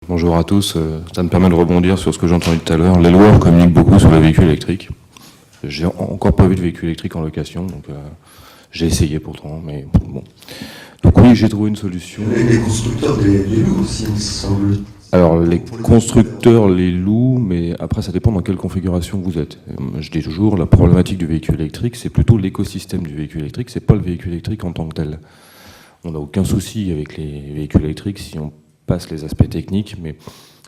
Bonjour à tous, ça me permet de rebondir sur ce que j'ai entendu tout à l'heure. Les lois communiquent beaucoup sur les véhicules électriques. J'ai encore pas vu de véhicule électrique en location, donc j'ai essayé pourtant, mais bon. Donc oui, j'ai trouvé une solution. Les constructeurs les louent aussi, il me semble. Alors les constructeurs les louent, mais après ça dépend dans quelle configuration vous êtes. Je dis toujours, la problématique du véhicule électrique, c'est plutôt l'écosystème du véhicule électrique, c'est pas le véhicule électrique en tant que tel. On n'a aucun souci avec les véhicules électriques si on passe les aspects techniques, mais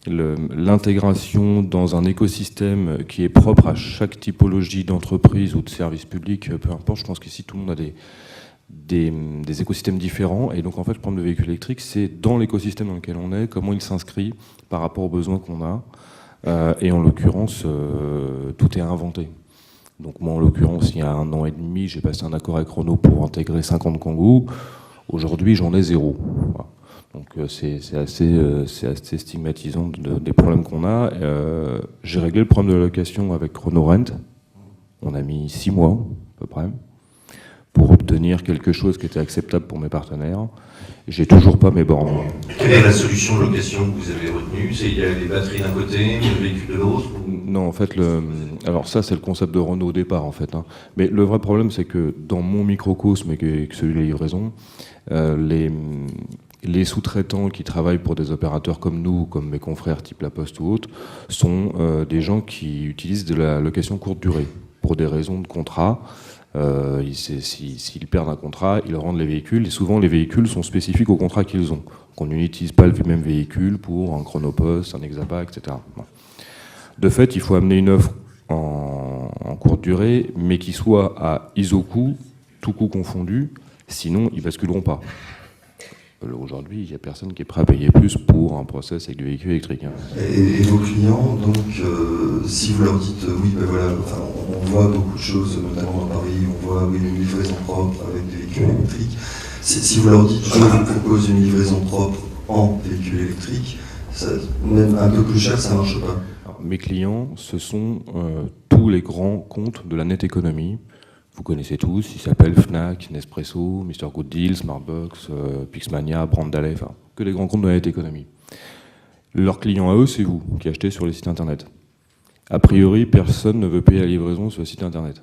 l'intégration dans un écosystème qui est propre à chaque typologie d'entreprise ou de service public, peu importe, je pense qu'ici tout le monde a des écosystèmes différents, et donc en fait le problème de véhicule électrique, c'est dans l'écosystème dans lequel on est, comment il s'inscrit par rapport aux besoins qu'on a, et en l'occurrence, tout est inventé. Donc moi en l'occurrence, il y a 1 an et demi, j'ai passé un accord avec Renault pour intégrer 50 Kangoo. Aujourd'hui, j'en ai 0. Voilà. Donc c'est assez stigmatisant des problèmes qu'on a. J'ai réglé le problème de la location avec Renault Rent. On a mis 6 mois, à peu près, pour obtenir quelque chose qui était acceptable pour mes partenaires. J'ai toujours pas mes bornes. Quelle est la solution de location que vous avez retenue? Il y a les batteries d'un côté, le véhicule de l'autre? Non, en fait, alors ça, c'est le concept de Renault au départ, en fait. Mais le vrai problème, c'est que dans mon microcosme, et que celui de la livraison, les sous-traitants qui travaillent pour des opérateurs comme nous, comme mes confrères type La Poste ou autres, sont des gens qui utilisent de la location courte durée pour des raisons de contrat. S'ils perdent un contrat, ils rendent les véhicules, et souvent les véhicules sont spécifiques au contrat qu'ils ont. On n'utilise pas le même véhicule pour un Chronopost, un Exapa, etc. De fait, il faut amener une offre en courte durée, mais qui soit à ISO-coût, tout coût confondu, sinon ils basculeront pas. Aujourd'hui, il n'y a personne qui est prêt à payer plus pour un process avec du véhicule électrique. Et vos clients, donc, si vous leur dites oui, ben voilà, enfin, on voit beaucoup de choses, notamment à Paris, on voit une livraison propre avec des véhicules électriques. Si vous leur dites je vous propose une livraison propre en véhicule électrique, ça, même un peu plus cher, ça ne marche pas. Alors, mes clients, ce sont tous les grands comptes de la net économie. Vous connaissez tous, ils s'appellent Fnac, Nespresso, Mr Good Deal, Smartbox, Pixmania, Brandalay, enfin, que les grands comptes de la net économie. Leurs clients à eux, c'est vous, qui achetez sur les sites internet. A priori, personne ne veut payer la livraison sur le site internet.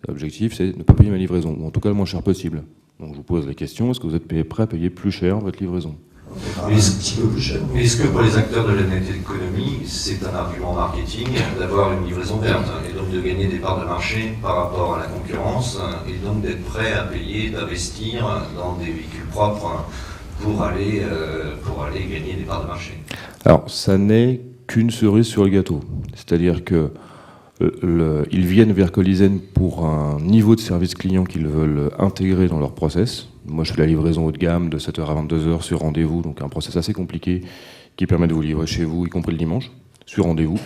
L'objectif, c'est de ne pas payer ma livraison, ou en tout cas le moins cher possible. Donc je vous pose la question, est-ce que vous êtes prêt à payer plus cher votre livraison ? Est-ce que pour les acteurs de la net économie, c'est un argument marketing d'avoir une livraison verte et donc de gagner des parts de marché par rapport à la concurrence et donc d'être prêt à payer, d'investir dans des véhicules propres pour aller gagner des parts de marché? Alors, ça n'est qu'une cerise sur le gâteau. C'est-à-dire que ils viennent vers Colisen pour un niveau de service client qu'ils veulent intégrer dans leur process. Moi, je fais la livraison haut de gamme de 7h à 22h sur rendez-vous, donc un process assez compliqué qui permet de vous livrer chez vous, y compris le dimanche, sur rendez-vous.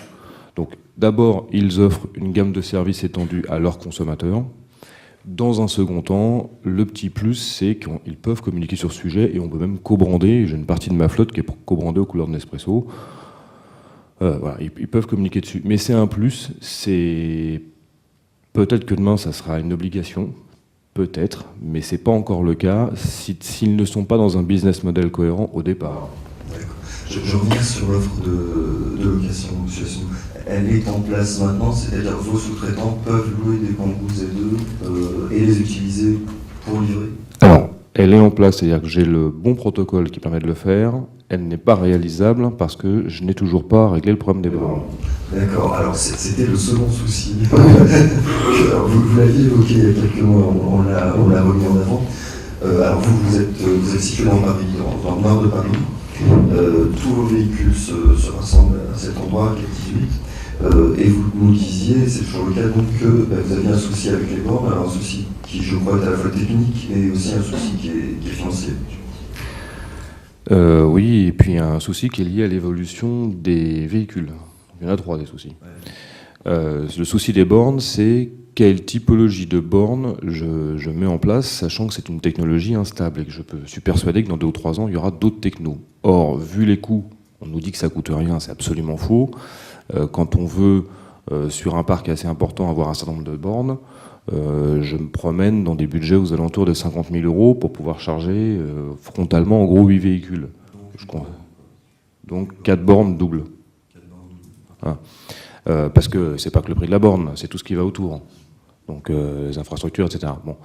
Donc, d'abord, ils offrent une gamme de services étendue à leurs consommateurs. Dans un second temps, le petit plus, c'est qu'ils peuvent communiquer sur ce sujet et on peut même co-brander. J'ai une partie de ma flotte qui est co-brandée aux couleurs de Nespresso. Voilà, ils peuvent communiquer dessus. Mais c'est un plus, c'est peut-être que demain ça sera une obligation, peut-être, mais c'est pas encore le cas s'ils ne sont pas dans un business model cohérent au départ. D'accord. Je reviens sur l'offre de location, monsieur Assou. Elle est en place maintenant, c'est-à-dire vos sous-traitants peuvent louer des Kangoo Z2 et les utiliser pour livrer? Alors, elle est en place, c'est-à-dire que j'ai le bon protocole qui permet de le faire. Elle n'est pas réalisable parce que je n'ai toujours pas réglé le problème des bornes. D'accord, alors c'était le second souci. Vous l'aviez évoqué il y a quelques mois, on l'a remis en avant. Alors vous êtes situé dans Paris, dans le nord de Paris. Tous vos véhicules se rassemblent à cet endroit, quai 18. Et vous nous disiez, c'est toujours le cas, donc que vous aviez un souci avec les bornes, alors un souci qui, je crois, est à la fois technique et aussi un souci qui est financier. Oui, et puis un souci qui est lié à l'évolution des véhicules. Il y en a 3 des soucis. Ouais. Le souci des bornes, c'est quelle typologie de bornes je mets en place, sachant que c'est une technologie instable et que je suis persuadé que dans 2 ou 3 ans, il y aura d'autres technos. Or, vu les coûts, on nous dit que ça coûte rien, c'est absolument faux. Quand on veut, sur un parc assez important, avoir un certain nombre de bornes, je me promène dans des budgets aux alentours de 50 000 € pour pouvoir charger frontalement en gros 8 véhicules. Donc 4 bornes doubles. Voilà. Parce que c'est pas que le prix de la borne, c'est tout ce qui va autour. Donc les infrastructures, etc. Bon.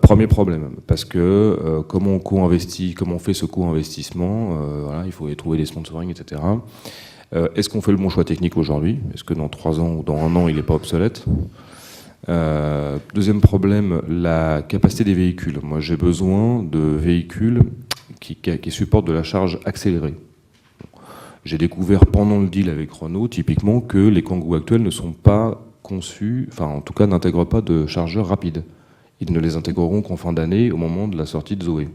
Premier problème, parce que comment on co-investit, comment on fait ce co-investissement, voilà, il faut y trouver des sponsoring, etc. Est-ce qu'on fait le bon choix technique aujourd'hui? Est-ce que dans 3 ans ou dans 1 an, il n'est pas obsolète? Deuxième problème, la capacité des véhicules. Moi, j'ai besoin de véhicules qui supportent de la charge accélérée. J'ai découvert pendant le deal avec Renault, typiquement, que les Kangoo actuels ne sont pas conçus, enfin en tout cas n'intègrent pas de chargeurs rapides. Ils ne les intégreront qu'en fin d'année, au moment de la sortie de Zoé.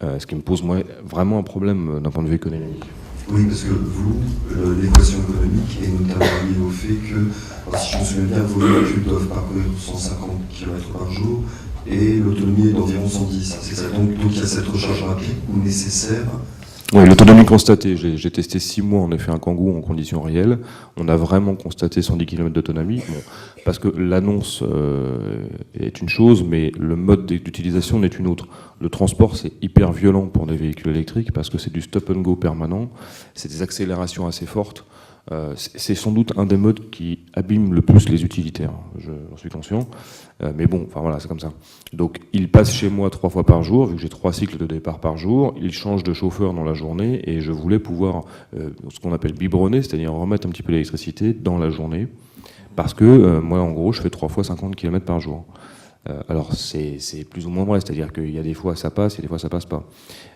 Ce qui me pose moi, vraiment un problème d'un point de vue économique. Oui, parce que vous, l'équation économique est notamment liée au fait que, alors si je me souviens bien, vos véhicules doivent parcourir 150 km par jour et l'autonomie est d'environ 110. C'est ça. Donc il y a cette recharge rapide nécessaire. Oui, l'autonomie constatée. J'ai testé 6 mois, on a fait un Kangoo en conditions réelles. On a vraiment constaté 110 km d'autonomie. Bon, parce que l'annonce est une chose, mais le mode d'utilisation n'est une autre. Le transport, c'est hyper violent pour des véhicules électriques parce que c'est du stop and go permanent. C'est des accélérations assez fortes. C'est sans doute un des modes qui abîme le plus les utilitaires, j'en suis conscient, mais bon, enfin voilà, c'est comme ça. Donc il passe chez moi 3 fois par jour, vu que j'ai 3 cycles de départ par jour, il change de chauffeur dans la journée, et je voulais pouvoir, ce qu'on appelle biberonner, c'est-à-dire remettre un petit peu d'électricité dans la journée, parce que moi en gros je fais 3 fois 50 km par jour. Alors c'est plus ou moins vrai, c'est-à-dire qu'il y a des fois ça passe et des fois ça passe pas.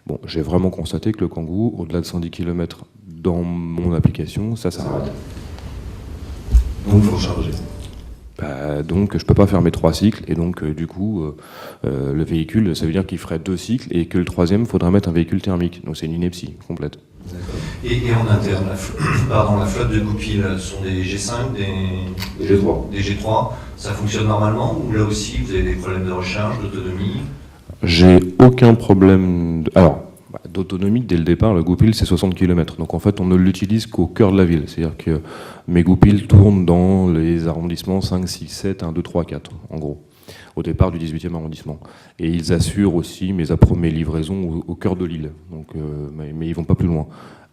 Bon, j'ai vraiment constaté que le Kangoo, au-delà de 110 km dans mon application, ça s'arrête. Donc il faut charger. Donc je peux pas faire mes 3 cycles, et donc du coup le véhicule, ça veut dire qu'il ferait 2 cycles et que le 3e, il faudrait mettre un véhicule thermique. Donc c'est une ineptie complète. Et en interne, la flotte de Goupil sont des G5, des G3. Des G3, ça fonctionne normalement, ou là aussi vous avez des problèmes de recharge, d'autonomie? J'ai aucun problème d'autonomie. Dès le départ, le Goupil c'est 60 km, donc en fait on ne l'utilise qu'au cœur de la ville, c'est-à-dire que mes Goupil tournent dans les arrondissements 5, 6, 7, 1, 2, 3, 4 en gros, au départ du 18e arrondissement, et ils assurent aussi mes livraisons au cœur de l'île, donc, mais ils vont pas plus loin.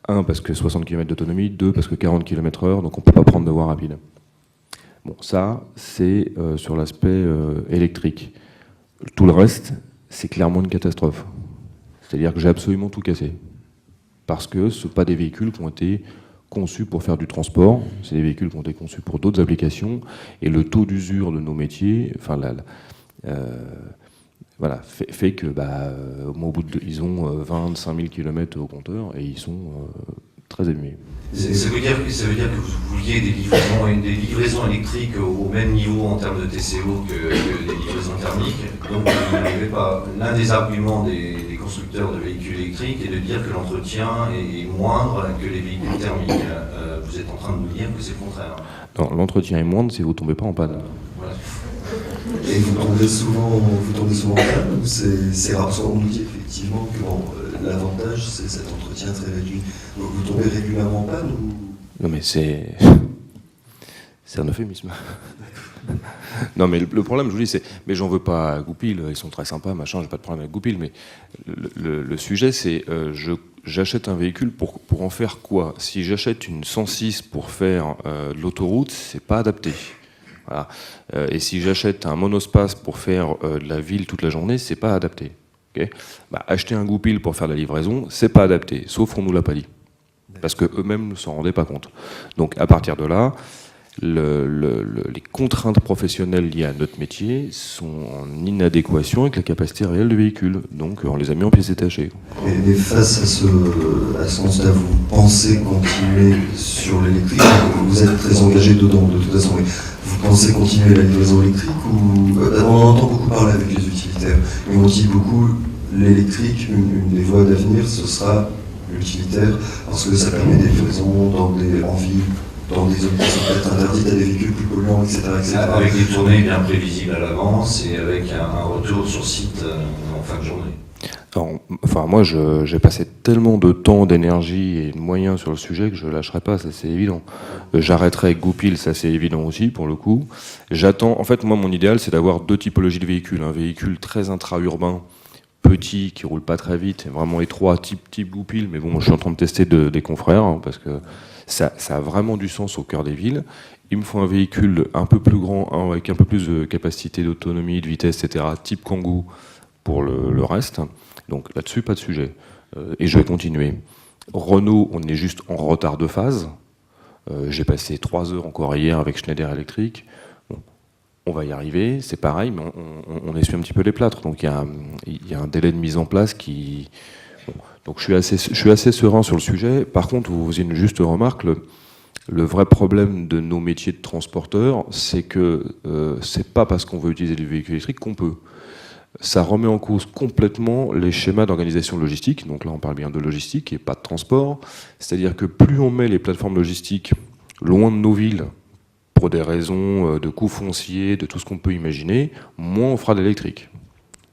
1 parce que 60 km d'autonomie, 2 parce que 40 km/h, donc on peut pas prendre de voie rapide. Bon, ça c'est sur l'aspect électrique. Tout le reste c'est clairement une catastrophe. C'est-à-dire que j'ai absolument tout cassé. Parce que ce ne sont pas des véhicules qui ont été conçus pour faire du transport, c'est des véhicules qui ont été conçus pour d'autres applications, et le taux d'usure de nos métiers, enfin voilà, fait que au bout ils ont 25 000 km au compteur et ils sont très émus. Ça veut dire que vous vouliez des livraisons électriques au même niveau en termes de TCO que des livraisons thermiques. Donc vous n'avez pas. L'un des arguments des constructeurs de véhicules électriques est de dire que l'entretien est moindre que les véhicules thermiques. Vous êtes en train de nous dire que c'est le contraire. Non, l'entretien est moindre si vous ne tombez pas en panne. Voilà. Et vous tombez souvent en panne, ou c'est rare? On nous dit effectivement que l'avantage c'est cet entretien très réduit. Donc vous tombez régulièrement en panne ou... Non mais c'est un euphémisme. Non mais le problème, je vous dis, c'est, mais j'en veux pas à Goupil, ils sont très sympas, machin, j'ai pas de problème avec Goupil, mais le sujet c'est, j'achète un véhicule pour en faire quoi? Si j'achète une 106 pour faire de l'autoroute, c'est pas adapté. Voilà. Et si j'achète un monospace pour faire de la ville toute la journée, c'est pas adapté. Okay, acheter un Goupil pour faire de la livraison, c'est pas adapté, sauf qu'on nous l'a pas dit. Parce qu'eux-mêmes ne s'en rendaient pas compte. Donc à partir de là, les contraintes professionnelles liées à notre métier sont en inadéquation avec la capacité réelle du véhicule. Donc on les a mis en pièces détachées. Mais face à ce constat, vous pensez continuer sur l'électrique? Vous êtes très engagé dedans de toute façon. Vous pensez continuer la livraison électrique ou... On en entend beaucoup parler avec les utilitaires. Mais on dit beaucoup l'électrique, une des voies d'avenir, ce sera l'utilitaire, parce que ça permet des livraisons en ville, dans des zones qui sont peut-être interdites à des véhicules plus polluants, etc. Avec des tournées bien prévisibles à l'avance et avec un retour sur site en fin de journée. Alors, enfin, moi, j'ai passé tellement de temps, d'énergie et de moyens sur le sujet que je lâcherai pas, ça c'est évident. J'arrêterai avec Goupil, ça c'est évident aussi, pour le coup. En fait, moi, mon idéal, c'est d'avoir 2 typologies de véhicules. Un véhicule très intra-urbain, petit, qui roule pas très vite, vraiment étroit, type Goupil, mais bon, je suis en train de tester des confrères, hein, parce que ça a vraiment du sens au cœur des villes. Il me faut un véhicule un peu plus grand, avec un peu plus de capacité d'autonomie, de vitesse, etc., type Kangoo pour le reste. Donc là-dessus, pas de sujet. Et je vais continuer. Renault, on est juste en retard de phase. J'ai passé 3 heures encore hier avec Schneider Electric. Bon, on va y arriver, c'est pareil, mais on essuie un petit peu les plâtres. Donc il y a un délai de mise en place qui... Bon, donc je suis assez serein sur le sujet. Par contre, vous faisiez une juste remarque, le vrai problème de nos métiers de transporteurs, c'est que c'est pas parce qu'on veut utiliser du véhicule électrique qu'on peut. Ça remet en cause complètement les schémas d'organisation logistique. Donc là, on parle bien de logistique et pas de transport. C'est-à-dire que plus on met les plateformes logistiques loin de nos villes, pour des raisons de coûts fonciers, de tout ce qu'on peut imaginer, moins on fera de l'électrique.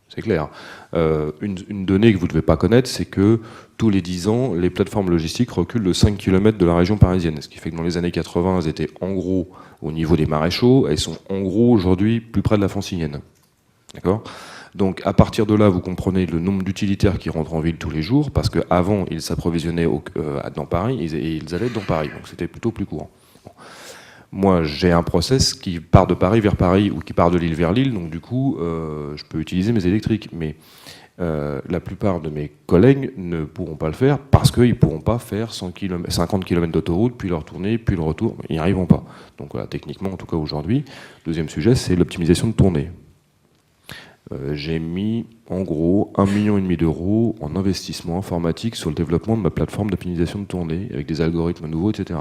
C'est clair. Une donnée que vous ne devez pas connaître, c'est que tous les 10 ans, les plateformes logistiques reculent de 5 km de la région parisienne. Ce qui fait que dans les années 80, elles étaient en gros au niveau des maréchaux. Elles sont en gros aujourd'hui plus près de la Francilienne. D'accord ? Donc à partir de là, vous comprenez le nombre d'utilitaires qui rentrent en ville tous les jours, parce qu'avant, ils s'approvisionnaient dans Paris et ils allaient dans Paris. Donc c'était plutôt plus courant. Bon. Moi, j'ai un process qui part de Paris vers Paris ou qui part de Lille vers Lille, donc du coup, je peux utiliser mes électriques. Mais la plupart de mes collègues ne pourront pas le faire parce qu'ils ne pourront pas faire 50 km d'autoroute, puis le retourner, puis le retour. Ils n'y arriveront pas. Donc voilà, techniquement, en tout cas aujourd'hui. Deuxième sujet, c'est l'optimisation de tournée. J'ai mis en gros 1,5 million d'euros en investissement informatique sur le développement de ma plateforme d'optimisation de tournée avec des algorithmes nouveaux, etc.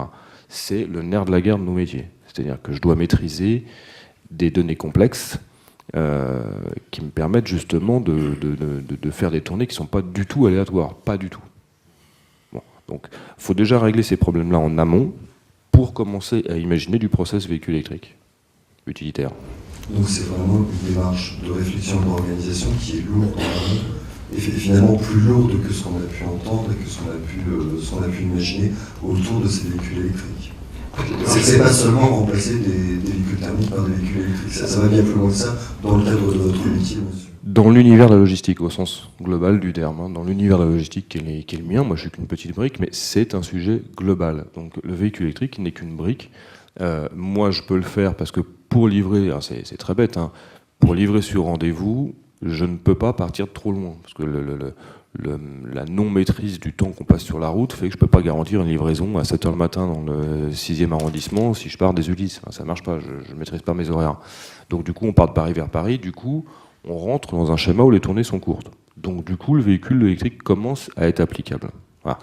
C'est le nerf de la guerre de nos métiers. C'est-à-dire que je dois maîtriser des données complexes qui me permettent justement de faire des tournées qui ne sont pas du tout aléatoires. Pas du tout. Bon, donc il faut déjà régler ces problèmes-là en amont pour commencer à imaginer du process véhicule électrique utilitaire. Donc c'est vraiment une démarche de réflexion et d'organisation qui est lourde en amont, et finalement plus lourde que ce qu'on a pu entendre et que ce qu'on a pu imaginer autour de ces véhicules électriques. C'est pas seulement remplacer des véhicules thermiques par des véhicules électriques, ça va bien plus loin que ça dans le cadre de votre métier, monsieur. Dans l'univers de la logistique, au sens global du terme, hein, dans l'univers de la logistique qui est le mien, moi je suis qu'une petite brique, mais c'est un sujet global. Donc le véhicule électrique n'est qu'une brique. Moi je peux le faire parce que pour livrer, c'est très bête, hein, pour livrer sur rendez-vous, je ne peux pas partir de trop loin, parce que la non-maîtrise du temps qu'on passe sur la route fait que je ne peux pas garantir une livraison à 7h le matin dans le 6e arrondissement si je pars des Ulysses. Enfin, ça ne marche pas, je ne maîtrise pas mes horaires. Donc du coup, on part de Paris vers Paris, du coup, on rentre dans un schéma où les tournées sont courtes. Donc du coup, le véhicule électrique commence à être applicable. Voilà.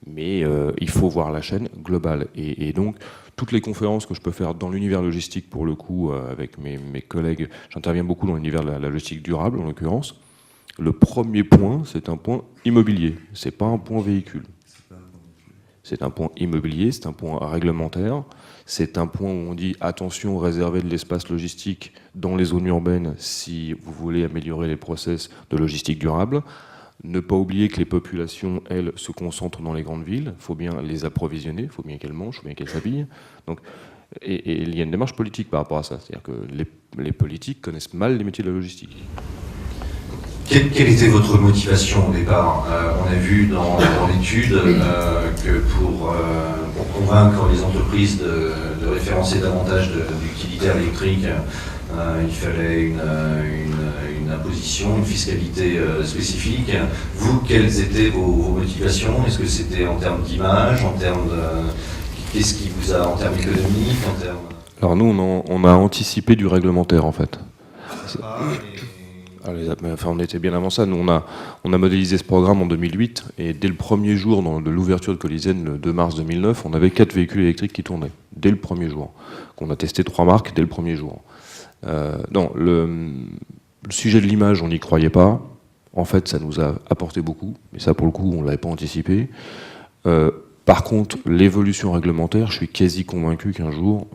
Mais il faut voir la chaîne globale. Et donc, toutes les conférences que je peux faire dans l'univers logistique, pour le coup, avec mes collègues, j'interviens beaucoup dans l'univers de la logistique durable, en l'occurrence. Le premier point, c'est un point immobilier. C'est pas un point véhicule. C'est un point immobilier, c'est un point réglementaire. C'est un point où on dit attention, réservez de l'espace logistique dans les zones urbaines si vous voulez améliorer les process de logistique durable. Ne pas oublier que les populations, elles, se concentrent dans les grandes villes. Il faut bien les approvisionner, il faut bien qu'elles mangent, il faut bien qu'elles s'habillent. Donc, et il y a une démarche politique par rapport à ça. C'est-à-dire que les politiques connaissent mal les métiers de la logistique. Quelle était votre motivation au départ ? On a vu dans l'étude que pour convaincre les entreprises de référencer davantage d'utilitaires électriques, il fallait une imposition, une fiscalité spécifique. Vous, quelles étaient vos motivations ? Est-ce que c'était en termes d'image, en termes de... Qu'est-ce qui vous a en termes économiques, en termes... Alors nous, on a anticipé du réglementaire, en fait. Enfin, on était bien avant ça. Nous, on a modélisé ce programme en 2008, et dès le premier jour de l'ouverture de Colisen, le 2 mars 2009, on avait 4 véhicules électriques qui tournaient, dès le premier jour. On a testé 3 marques dès le premier jour. Non, le sujet de l'image, on n'y croyait pas. En fait, ça nous a apporté beaucoup, mais ça, pour le coup, on ne l'avait pas anticipé. Par contre, l'évolution réglementaire, je suis quasi convaincu qu'un jour,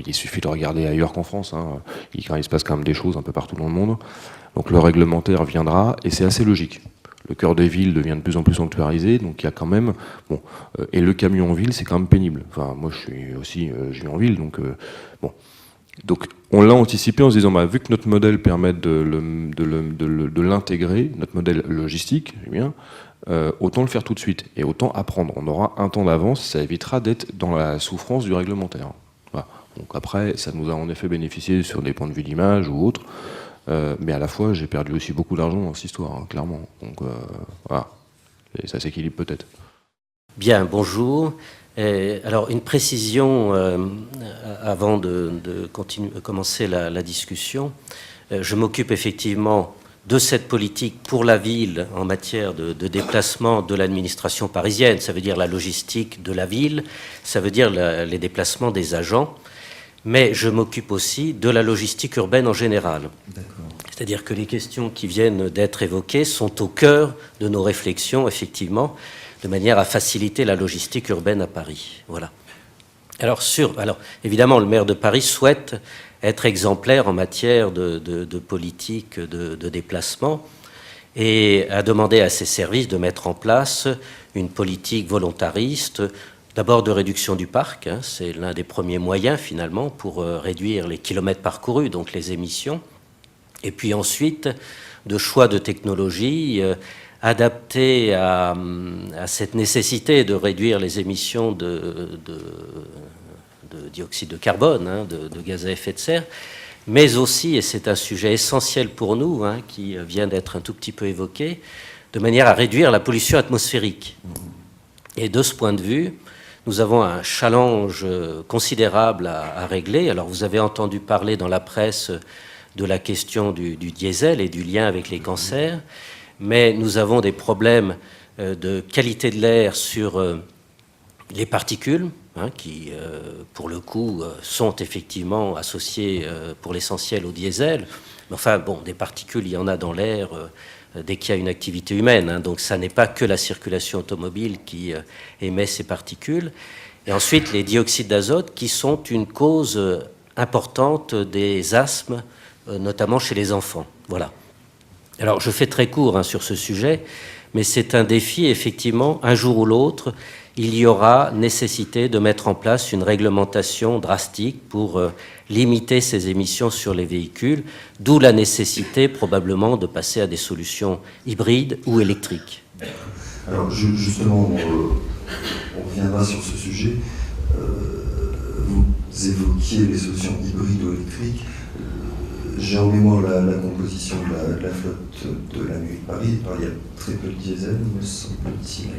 il suffit de regarder ailleurs qu'en France, hein, il se passe quand même des choses un peu partout dans le monde. Donc le réglementaire viendra, et c'est assez logique. Le cœur des villes devient de plus en plus sanctuarisé, donc il y a quand même... et le camion en ville, c'est quand même pénible. Enfin, moi, je vis en ville, donc... Donc on l'a anticipé en se disant, vu que notre modèle permet de l'intégrer, notre modèle logistique, eh bien, autant le faire tout de suite et autant apprendre. On aura un temps d'avance, ça évitera d'être dans la souffrance du réglementaire. Voilà. Donc après, ça nous a en effet bénéficié sur des points de vue d'image ou autres, mais à la fois, j'ai perdu aussi beaucoup d'argent dans cette histoire, hein, clairement. Donc voilà, et ça s'équilibre peut-être. Bien, bonjour. Alors, une précision avant de commencer la discussion. Je m'occupe effectivement de cette politique pour la ville en matière de déplacement de l'administration parisienne. Ça veut dire la logistique de la ville, ça veut dire les déplacements des agents, mais je m'occupe aussi de la logistique urbaine en général. C'est-à-dire que les questions qui viennent d'être évoquées sont au cœur de nos réflexions, effectivement, de manière à faciliter la logistique urbaine à Paris. Voilà. Alors évidemment, le maire de Paris souhaite être exemplaire en matière de politique de déplacement et a demandé à ses services de mettre en place une politique volontariste, d'abord de réduction du parc, hein, c'est l'un des premiers moyens finalement pour réduire les kilomètres parcourus, donc les émissions, et puis ensuite de choix de technologie adaptés à cette nécessité de réduire les émissions de dioxyde de carbone, hein, de gaz à effet de serre, mais aussi, et c'est un sujet essentiel pour nous, hein, qui vient d'être un tout petit peu évoqué, de manière à réduire la pollution atmosphérique. Et de ce point de vue, nous avons un challenge considérable à régler. Alors vous avez entendu parler dans la presse de la question du diesel et du lien avec les cancers, mais nous avons des problèmes de qualité de l'air sur les particules, hein, qui, pour le coup, sont effectivement associées pour l'essentiel au diesel. Mais enfin, bon, des particules, il y en a dans l'air dès qu'il y a une activité humaine, hein, donc ça n'est pas que la circulation automobile qui émet ces particules. Et ensuite, les dioxydes d'azote, qui sont une cause importante des asthmes, notamment chez les enfants. Voilà. Alors, je fais très court, hein, sur ce sujet, mais c'est un défi, effectivement, un jour ou l'autre, il y aura nécessité de mettre en place une réglementation drastique pour limiter ces émissions sur les véhicules, d'où la nécessité probablement de passer à des solutions hybrides ou électriques. Alors justement, on reviendra sur ce sujet. Vous évoquiez les solutions hybrides ou électriques. J'ai en mémoire la composition de la flotte de la nuit de Paris. Il y a très peu de diesel, me semble-t-il,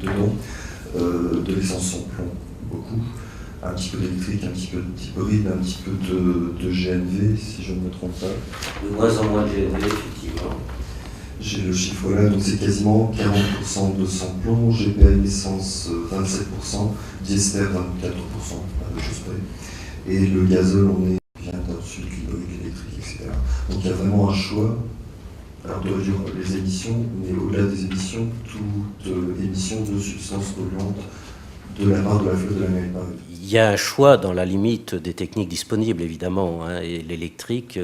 dedans. De l'essence sans plomb, beaucoup. Un petit peu d'électrique, un petit peu d'hybride, un petit peu de GNV, si je ne me trompe pas. De moins en moins de GNV, effectivement. J'ai le chiffre là, donc c'est quasiment 40% de sans plomb, GPL essence 27%, diester 24%, pas de choses près. Et le gazole, on est bien au-dessus de l'hybride, l'électrique, etc. Donc il y a vraiment un choix. Alors de réduire les émissions, mais au-delà des émissions, toute émission de substances polluantes de la part de la flotte de la mairie de Paris. Il y a un choix dans la limite des techniques disponibles, évidemment, hein, et l'électrique.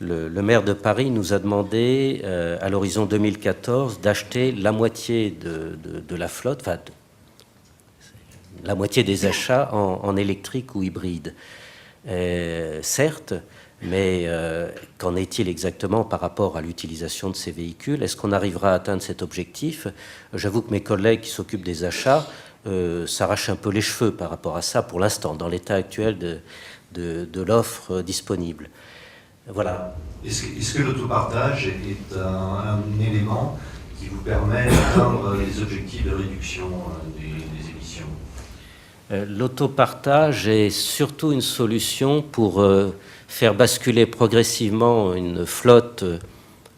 Le maire de Paris nous a demandé, à l'horizon 2014, d'acheter la moitié de la flotte, enfin, la moitié des achats en électrique ou hybride. Certes, mais qu'en est-il exactement par rapport à l'utilisation de ces véhicules? Est-ce qu'on arrivera à atteindre cet objectif? J'avoue que mes collègues qui s'occupent des achats s'arrachent un peu les cheveux par rapport à ça pour l'instant, dans l'état actuel de l'offre disponible. Voilà. Est-ce que l'autopartage est un élément qui vous permet d'atteindre les objectifs de réduction des émissions? L'autopartage est surtout une solution pour faire basculer progressivement une flotte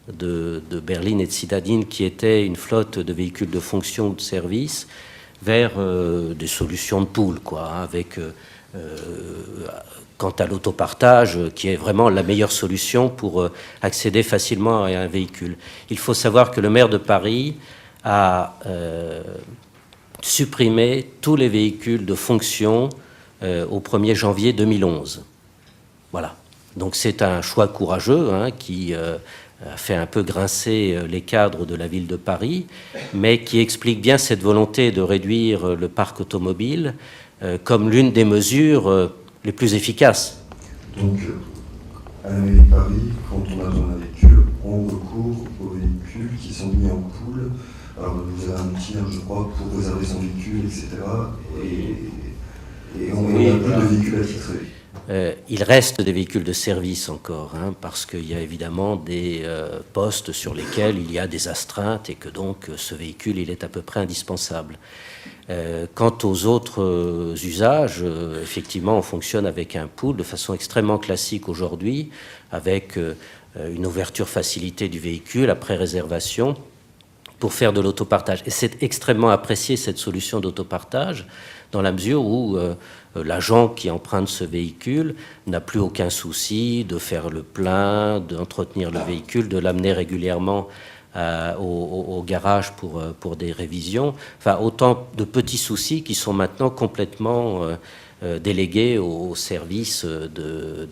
de berlines et de citadines qui était une flotte de véhicules de fonction ou de service vers des solutions de pool, quoi, avec quant à l'autopartage, qui est vraiment la meilleure solution pour accéder facilement à un véhicule. Il faut savoir que le maire de Paris a supprimé tous les véhicules de fonction au 1er janvier 2011. Voilà. Donc c'est un choix courageux, hein, qui a fait un peu grincer les cadres de la ville de Paris, mais qui explique bien cette volonté de réduire le parc automobile comme l'une des mesures les plus efficaces. Donc, à la mairie de Paris, quand on a besoin d'un véhicule, on recourt aux véhicules qui sont mis en pool. Alors, vous avez un outil, je crois, pour réserver son véhicule, etc. Et on n'a plus de véhicules attitrés. Il reste des véhicules de service encore, parce qu'il y a évidemment des postes sur lesquels il y a des astreintes et que donc ce véhicule, il est à peu près indispensable. Quant aux autres usages, effectivement, on fonctionne avec un pool de façon extrêmement classique aujourd'hui, avec une ouverture facilitée du véhicule après réservation pour faire de l'autopartage. Et c'est extrêmement apprécié, cette solution d'autopartage, dans la mesure où l'agent qui emprunte ce véhicule n'a plus aucun souci de faire le plein, d'entretenir le véhicule, de l'amener régulièrement au garage pour des révisions. Enfin, autant de petits soucis qui sont maintenant complètement délégués au service de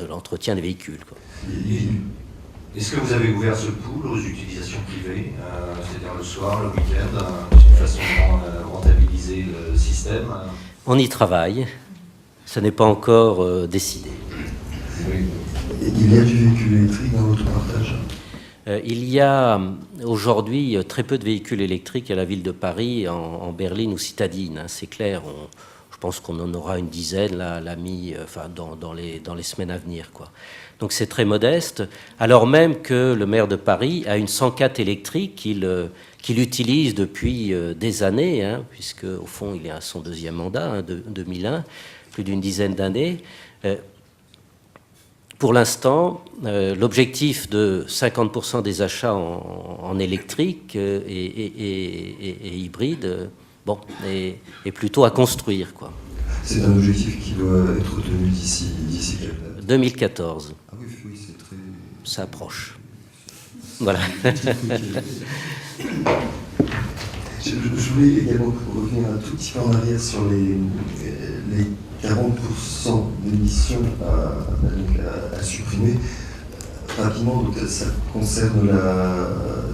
l'entretien des véhicules, quoi. Est-ce que vous avez ouvert ce pool aux utilisations privées, c'est-à-dire le soir, le week-end, c'est une façon de rentabiliser le système? On y travaille, ça n'est pas encore décidé. Oui. Il y a du véhicule électrique dans l'autopartage? Il y a aujourd'hui très peu de véhicules électriques à la ville de Paris, en berline ou citadine, c'est clair. Je pense qu'on en aura une dizaine là, dans les semaines à venir, quoi. Donc c'est très modeste, alors même que le maire de Paris a une 104 électrique qu'il utilise depuis des années, puisque au fond il est à son deuxième mandat, de 2001, plus d'une dizaine d'années. Pour l'instant, l'objectif de 50% des achats en électrique et hybride, est plutôt à construire, quoi. C'est un objectif qui doit être tenu d'ici quelle date? 2014. Ah oui, c'est très... Ça approche. Voilà. Je voulais également revenir un tout petit peu en arrière sur les 40% d'émissions à supprimer. Rapidement, donc, ça concerne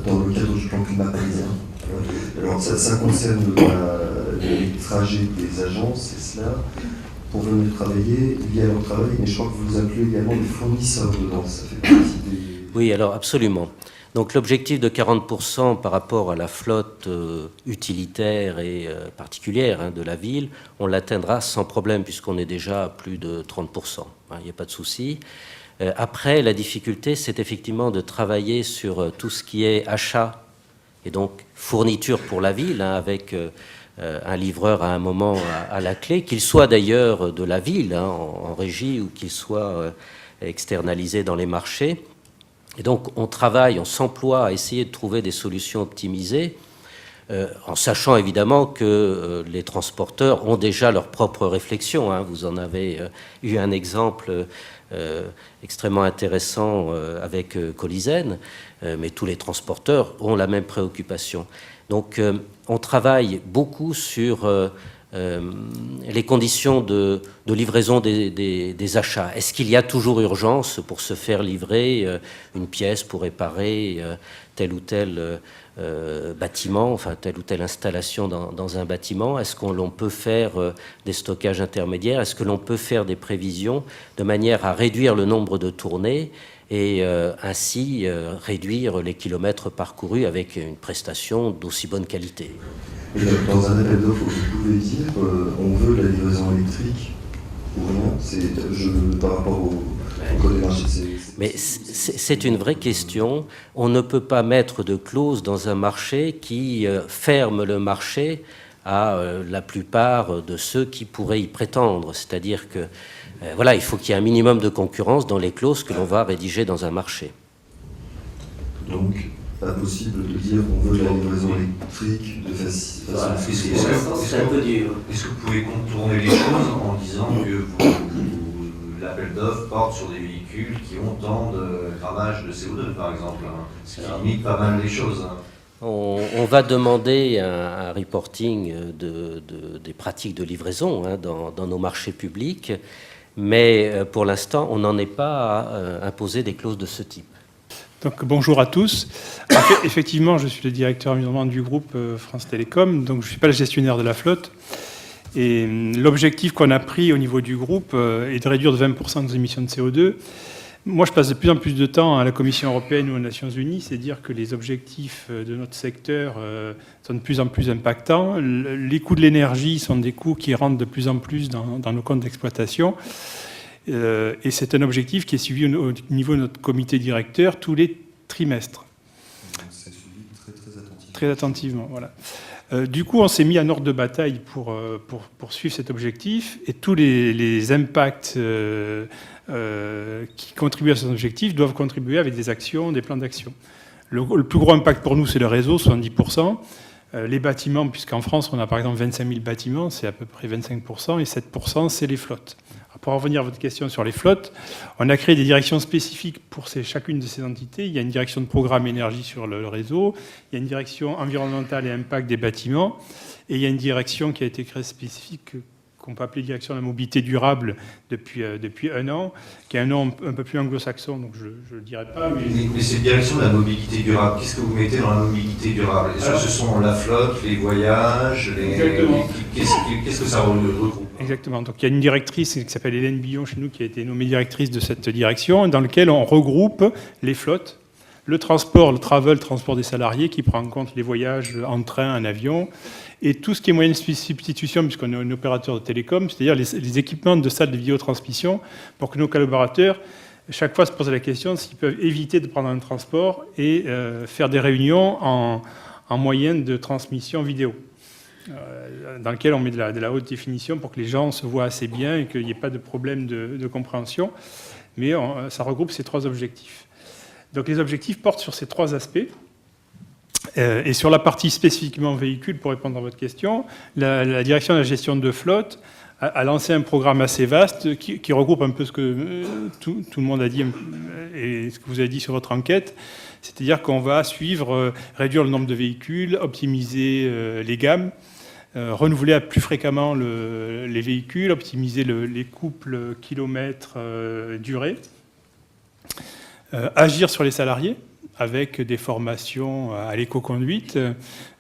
dans le cadre du plan climat parisien. Alors ça concerne les trajets des agents, c'est cela, pour venir travailler, lié à leur travail, mais je crois que vous incluez également les fournisseurs dedans, ça fait partie des... Oui, alors absolument. Donc l'objectif de 40% par rapport à la flotte utilitaire et particulière de la ville, on l'atteindra sans problème puisqu'on est déjà à plus de 30%. Il n'y a pas de souci. Après, la difficulté, c'est effectivement de travailler sur tout ce qui est achat et donc fourniture pour la ville, avec un livreur à un moment à la clé, qu'il soit d'ailleurs de la ville, en régie, ou qu'il soit externalisé dans les marchés. Et donc on travaille, on s'emploie à essayer de trouver des solutions optimisées, en sachant évidemment que les transporteurs ont déjà leur propre réflexion. Vous en avez eu un exemple extrêmement intéressant avec Colisen, mais tous les transporteurs ont la même préoccupation. Donc on travaille beaucoup sur les conditions de livraison des achats. Est-ce qu'il y a toujours urgence pour se faire livrer une pièce pour réparer tel ou tel bâtiment, enfin telle ou telle installation dans un bâtiment? Est-ce qu'on peut faire des stockages intermédiaires? Est-ce que l'on peut faire des prévisions de manière à réduire le nombre de tournées et ainsi réduire les kilomètres parcourus avec une prestation d'aussi bonne qualité? Et dans un appel d'offres, vous pouvez dire on veut de la livraison électrique ou rien, par rapport au code des marchés. Mais c'est une vraie question. On ne peut pas mettre de clause dans un marché qui ferme le marché à la plupart de ceux qui pourraient y prétendre. C'est-à-dire que il faut qu'il y ait un minimum de concurrence dans les clauses que l'on va rédiger dans un marché. Donc, pas possible de dire on veut de la livraison électrique de façon... C'est un peu dur. Est-ce que vous pouvez contourner les choses en disant que l'appel d'offres porte sur des véhicules qui ont tant de grammage de CO2, par exemple, ce qui limite pas mal les choses? On va demander un reporting des pratiques de livraison dans nos marchés publics, mais pour l'instant, on n'en est pas à imposer des clauses de ce type. Donc, bonjour à tous. Effectivement, je suis le directeur environnement du groupe France Télécom, donc je ne suis pas le gestionnaire de la flotte. Et l'objectif qu'on a pris au niveau du groupe est de réduire de 20% nos émissions de CO2. Moi, je passe de plus en plus de temps à la Commission européenne ou aux Nations Unies, c'est dire que les objectifs de notre secteur sont de plus en plus impactants. Les coûts de l'énergie sont des coûts qui rentrent de plus en plus dans nos comptes d'exploitation. Et c'est un objectif qui est suivi au niveau de notre comité directeur tous les trimestres. C'est suivi très attentivement. Voilà. Du coup, on s'est mis en ordre de bataille pour suivre cet objectif, et tous les impacts qui contribuent à cet objectif doivent contribuer avec des actions, des plans d'action. Le plus gros impact pour nous, c'est le réseau, 70%. Les bâtiments, puisqu'en France, on a par exemple 25 000 bâtiments, c'est à peu près 25%, et 7%, c'est les flottes. Alors, pour en revenir à votre question sur les flottes, on a créé des directions spécifiques pour chacune de ces entités. Il y a une direction de programme énergie sur le réseau, il y a une direction environnementale et impact des bâtiments, et il y a une direction qui a été créée spécifique, qu'on peut appeler direction de la mobilité durable depuis 1 an, qui est un nom un peu plus anglo-saxon, donc je ne le dirai pas. Mais cette direction de la mobilité durable, qu'est-ce que vous mettez dans la mobilité durable? Est-ce que ce sont la flotte, les voyages, qu'est-ce que ça regroupe? Exactement. Donc il y a une directrice qui s'appelle Hélène Billon chez nous, qui a été nommée directrice de cette direction, dans laquelle on regroupe les flottes, le transport, le transport des salariés, qui prend en compte les voyages en train, en avion, et tout ce qui est moyen de substitution, puisqu'on est un opérateur de télécom, c'est-à-dire les équipements de salles de vidéotransmission, pour que nos collaborateurs, chaque fois, se posent la question s'ils peuvent éviter de prendre un transport et faire des réunions en moyenne de transmission vidéo, dans lequel on met de la haute définition pour que les gens se voient assez bien et qu'il n'y ait pas de problème de compréhension. Mais ça regroupe ces 3 objectifs. Donc les objectifs portent sur ces 3 aspects. Et sur la partie spécifiquement véhicule, pour répondre à votre question, la direction de la gestion de flotte a lancé un programme assez vaste qui regroupe un peu ce que tout le monde a dit et ce que vous avez dit sur votre enquête. C'est-à-dire qu'on va suivre, réduire le nombre de véhicules, optimiser les gammes, renouveler plus fréquemment les véhicules, optimiser les couples kilomètres durée, agir sur les salariés avec des formations à l'éco-conduite,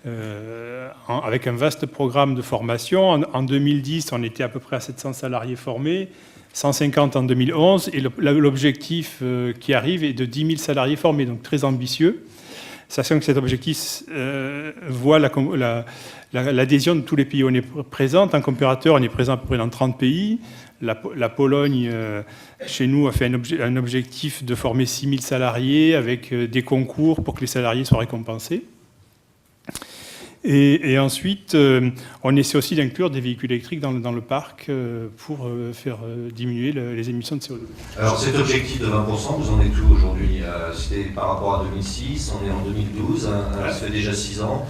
avec un vaste programme de formation. En 2010, on était à peu près à 700 salariés formés, 150 en 2011, et l'objectif qui arrive est de 10 000 salariés formés, donc très ambitieux, sachant que cet objectif voit l'adhésion de tous les pays où on est présent. En tant qu'opérateur, on est présent à peu près dans 30 pays. La Pologne, chez nous, a fait un objectif de former 6 000 salariés avec des concours pour que les salariés soient récompensés. Et ensuite, on essaie aussi d'inclure des véhicules électriques dans le parc pour faire diminuer les émissions de CO2. Alors cet objectif de 20%, vous en êtes où aujourd'hui? C'était par rapport à 2006, on est en 2012, ça fait déjà 6 ans.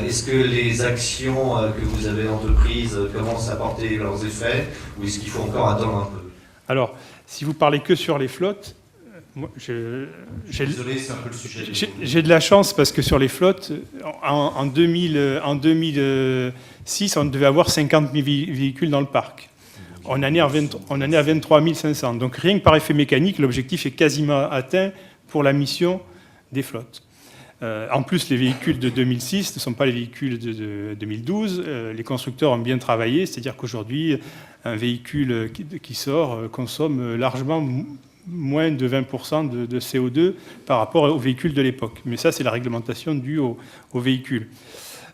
Est-ce que les actions que vous avez entreprises commencent à porter leurs effets, ou est-ce qu'il faut encore attendre un peu? Alors, si vous parlez que sur les flottes, moi, désolé, c'est un peu le sujet. J'ai de la chance parce que sur les flottes, en 2006, on devait avoir 50 000 véhicules dans le parc. On en est à 23 500. Donc rien que par effet mécanique, l'objectif est quasiment atteint pour la mission des flottes. En plus, les véhicules de 2006 ne sont pas les véhicules de 2012. Les constructeurs ont bien travaillé, c'est-à-dire qu'aujourd'hui, un véhicule qui sort consomme largement moins de 20% de CO2 par rapport aux véhicules de l'époque. Mais ça, c'est la réglementation due aux véhicules.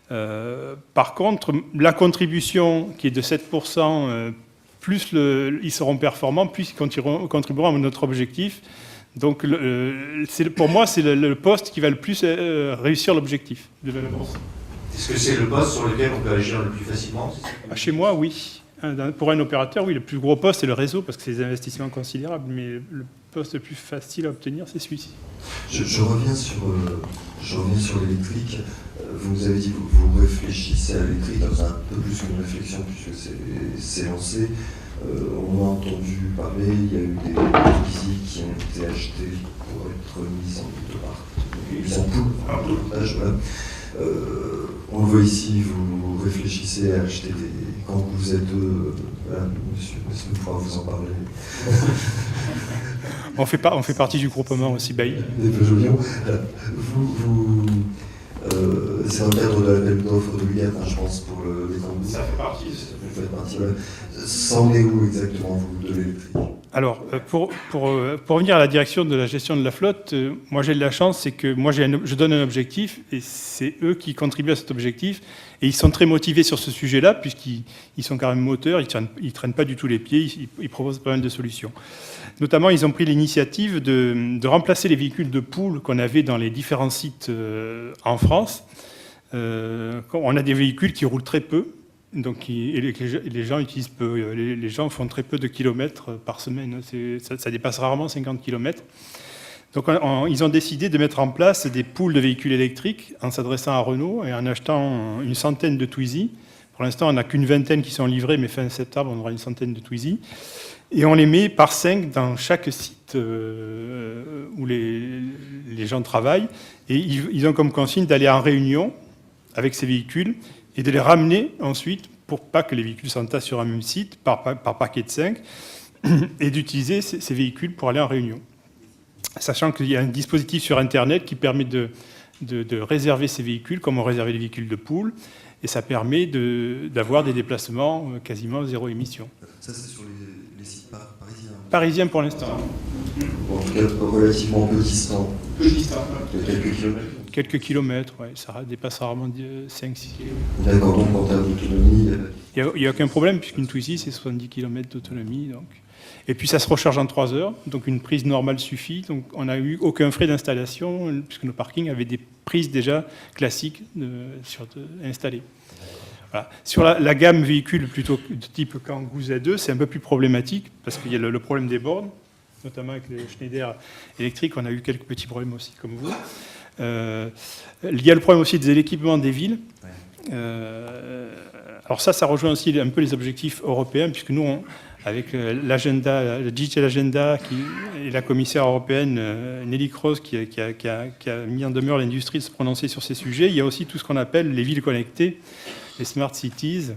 Par contre, la contribution qui est de 7%, plus ils seront performants, plus ils contribueront à notre objectif. Donc, pour moi, c'est le poste qui va le plus réussir l'objectif de 20%. Est-ce que c'est le poste sur lequel on peut agir le plus facilement? Chez moi, oui. Pour un opérateur, oui, le plus gros poste, c'est le réseau, parce que c'est des investissements considérables, mais le poste le plus facile à obtenir, c'est celui-ci. Je reviens sur l'électrique. Vous nous avez dit que vous réfléchissez à l'électrique dans un peu plus qu'une réflexion, puisque c'est lancé. On a entendu parler, il y a eu des visites qui ont été achetées pour être mises en poules, voilà. On le voit ici, vous réfléchissez à acheter quand vous êtes deux, voilà, monsieur pourra vous en parler. On fait partie du groupement aussi Bailly. Des Peugeot Lyon. c'est dans le cadre de l'appel d'offres de l'UGAT, je pense, pour les Kangoo. Ça fait partie. Vous faites partie, voilà. Ça en est où exactement, vous, de l'électrique? Alors, pour revenir à la direction de la gestion de la flotte, moi j'ai de la chance, c'est que moi je donne un objectif et c'est eux qui contribuent à cet objectif. Et ils sont très motivés sur ce sujet-là, puisqu'ils sont quand même moteurs, ils ne traînent pas du tout les pieds, ils proposent pas mal de solutions. Notamment, ils ont pris l'initiative de remplacer les véhicules de poule qu'on avait dans les différents sites en France. On a des véhicules qui roulent très peu. Donc, les gens utilisent peu, les gens font très peu de kilomètres par semaine, ça dépasse rarement 50 kilomètres. Donc ils ont décidé de mettre en place des pools de véhicules électriques en s'adressant à Renault et en achetant une centaine de Twizy. Pour l'instant, on n'a qu'une vingtaine qui sont livrés, mais fin septembre, on aura une centaine de Twizy. Et on les met par 5 dans chaque site où les gens travaillent. Et ils ont comme consigne d'aller en réunion avec ces véhicules et de les ramener ensuite, pour pas que les véhicules s'entassent sur un même site, par paquet de 5, et d'utiliser ces véhicules pour aller en réunion. Sachant qu'il y a un dispositif sur Internet qui permet de réserver ces véhicules, comme on réservait les véhicules de pool, et ça permet d'avoir des déplacements quasiment zéro émission. Ça, c'est sur les sites parisiens. Parisiens pour l'instant. Bon, en tout cas, relativement peu distant. Peu distant. De quelques kilomètres. Quelques kilomètres, ouais, ça dépasse rarement 5-6 kilomètres. D'accord, donc en termes d'autonomie... Il n'y a aucun problème, puisqu'une Twizy, c'est 70 km d'autonomie. Donc. Et puis ça se recharge en 3 heures, donc une prise normale suffit. Donc on n'a eu aucun frais d'installation, puisque nos parkings avaient des prises déjà classiques installées. Voilà. Sur la gamme véhicule plutôt de type Kangoo Z2, c'est un peu plus problématique, parce qu'il y a le problème des bornes, notamment avec les Schneider électriques, on a eu quelques petits problèmes aussi, comme vous. Il y a le problème aussi des équipements des villes. Alors ça rejoint aussi un peu les objectifs européens, puisque nous, avec l'agenda, le Digital Agenda et la commissaire européenne Nelly Kroes qui a mis en demeure l'industrie de se prononcer sur ces sujets, il y a aussi tout ce qu'on appelle les villes connectées, les smart cities.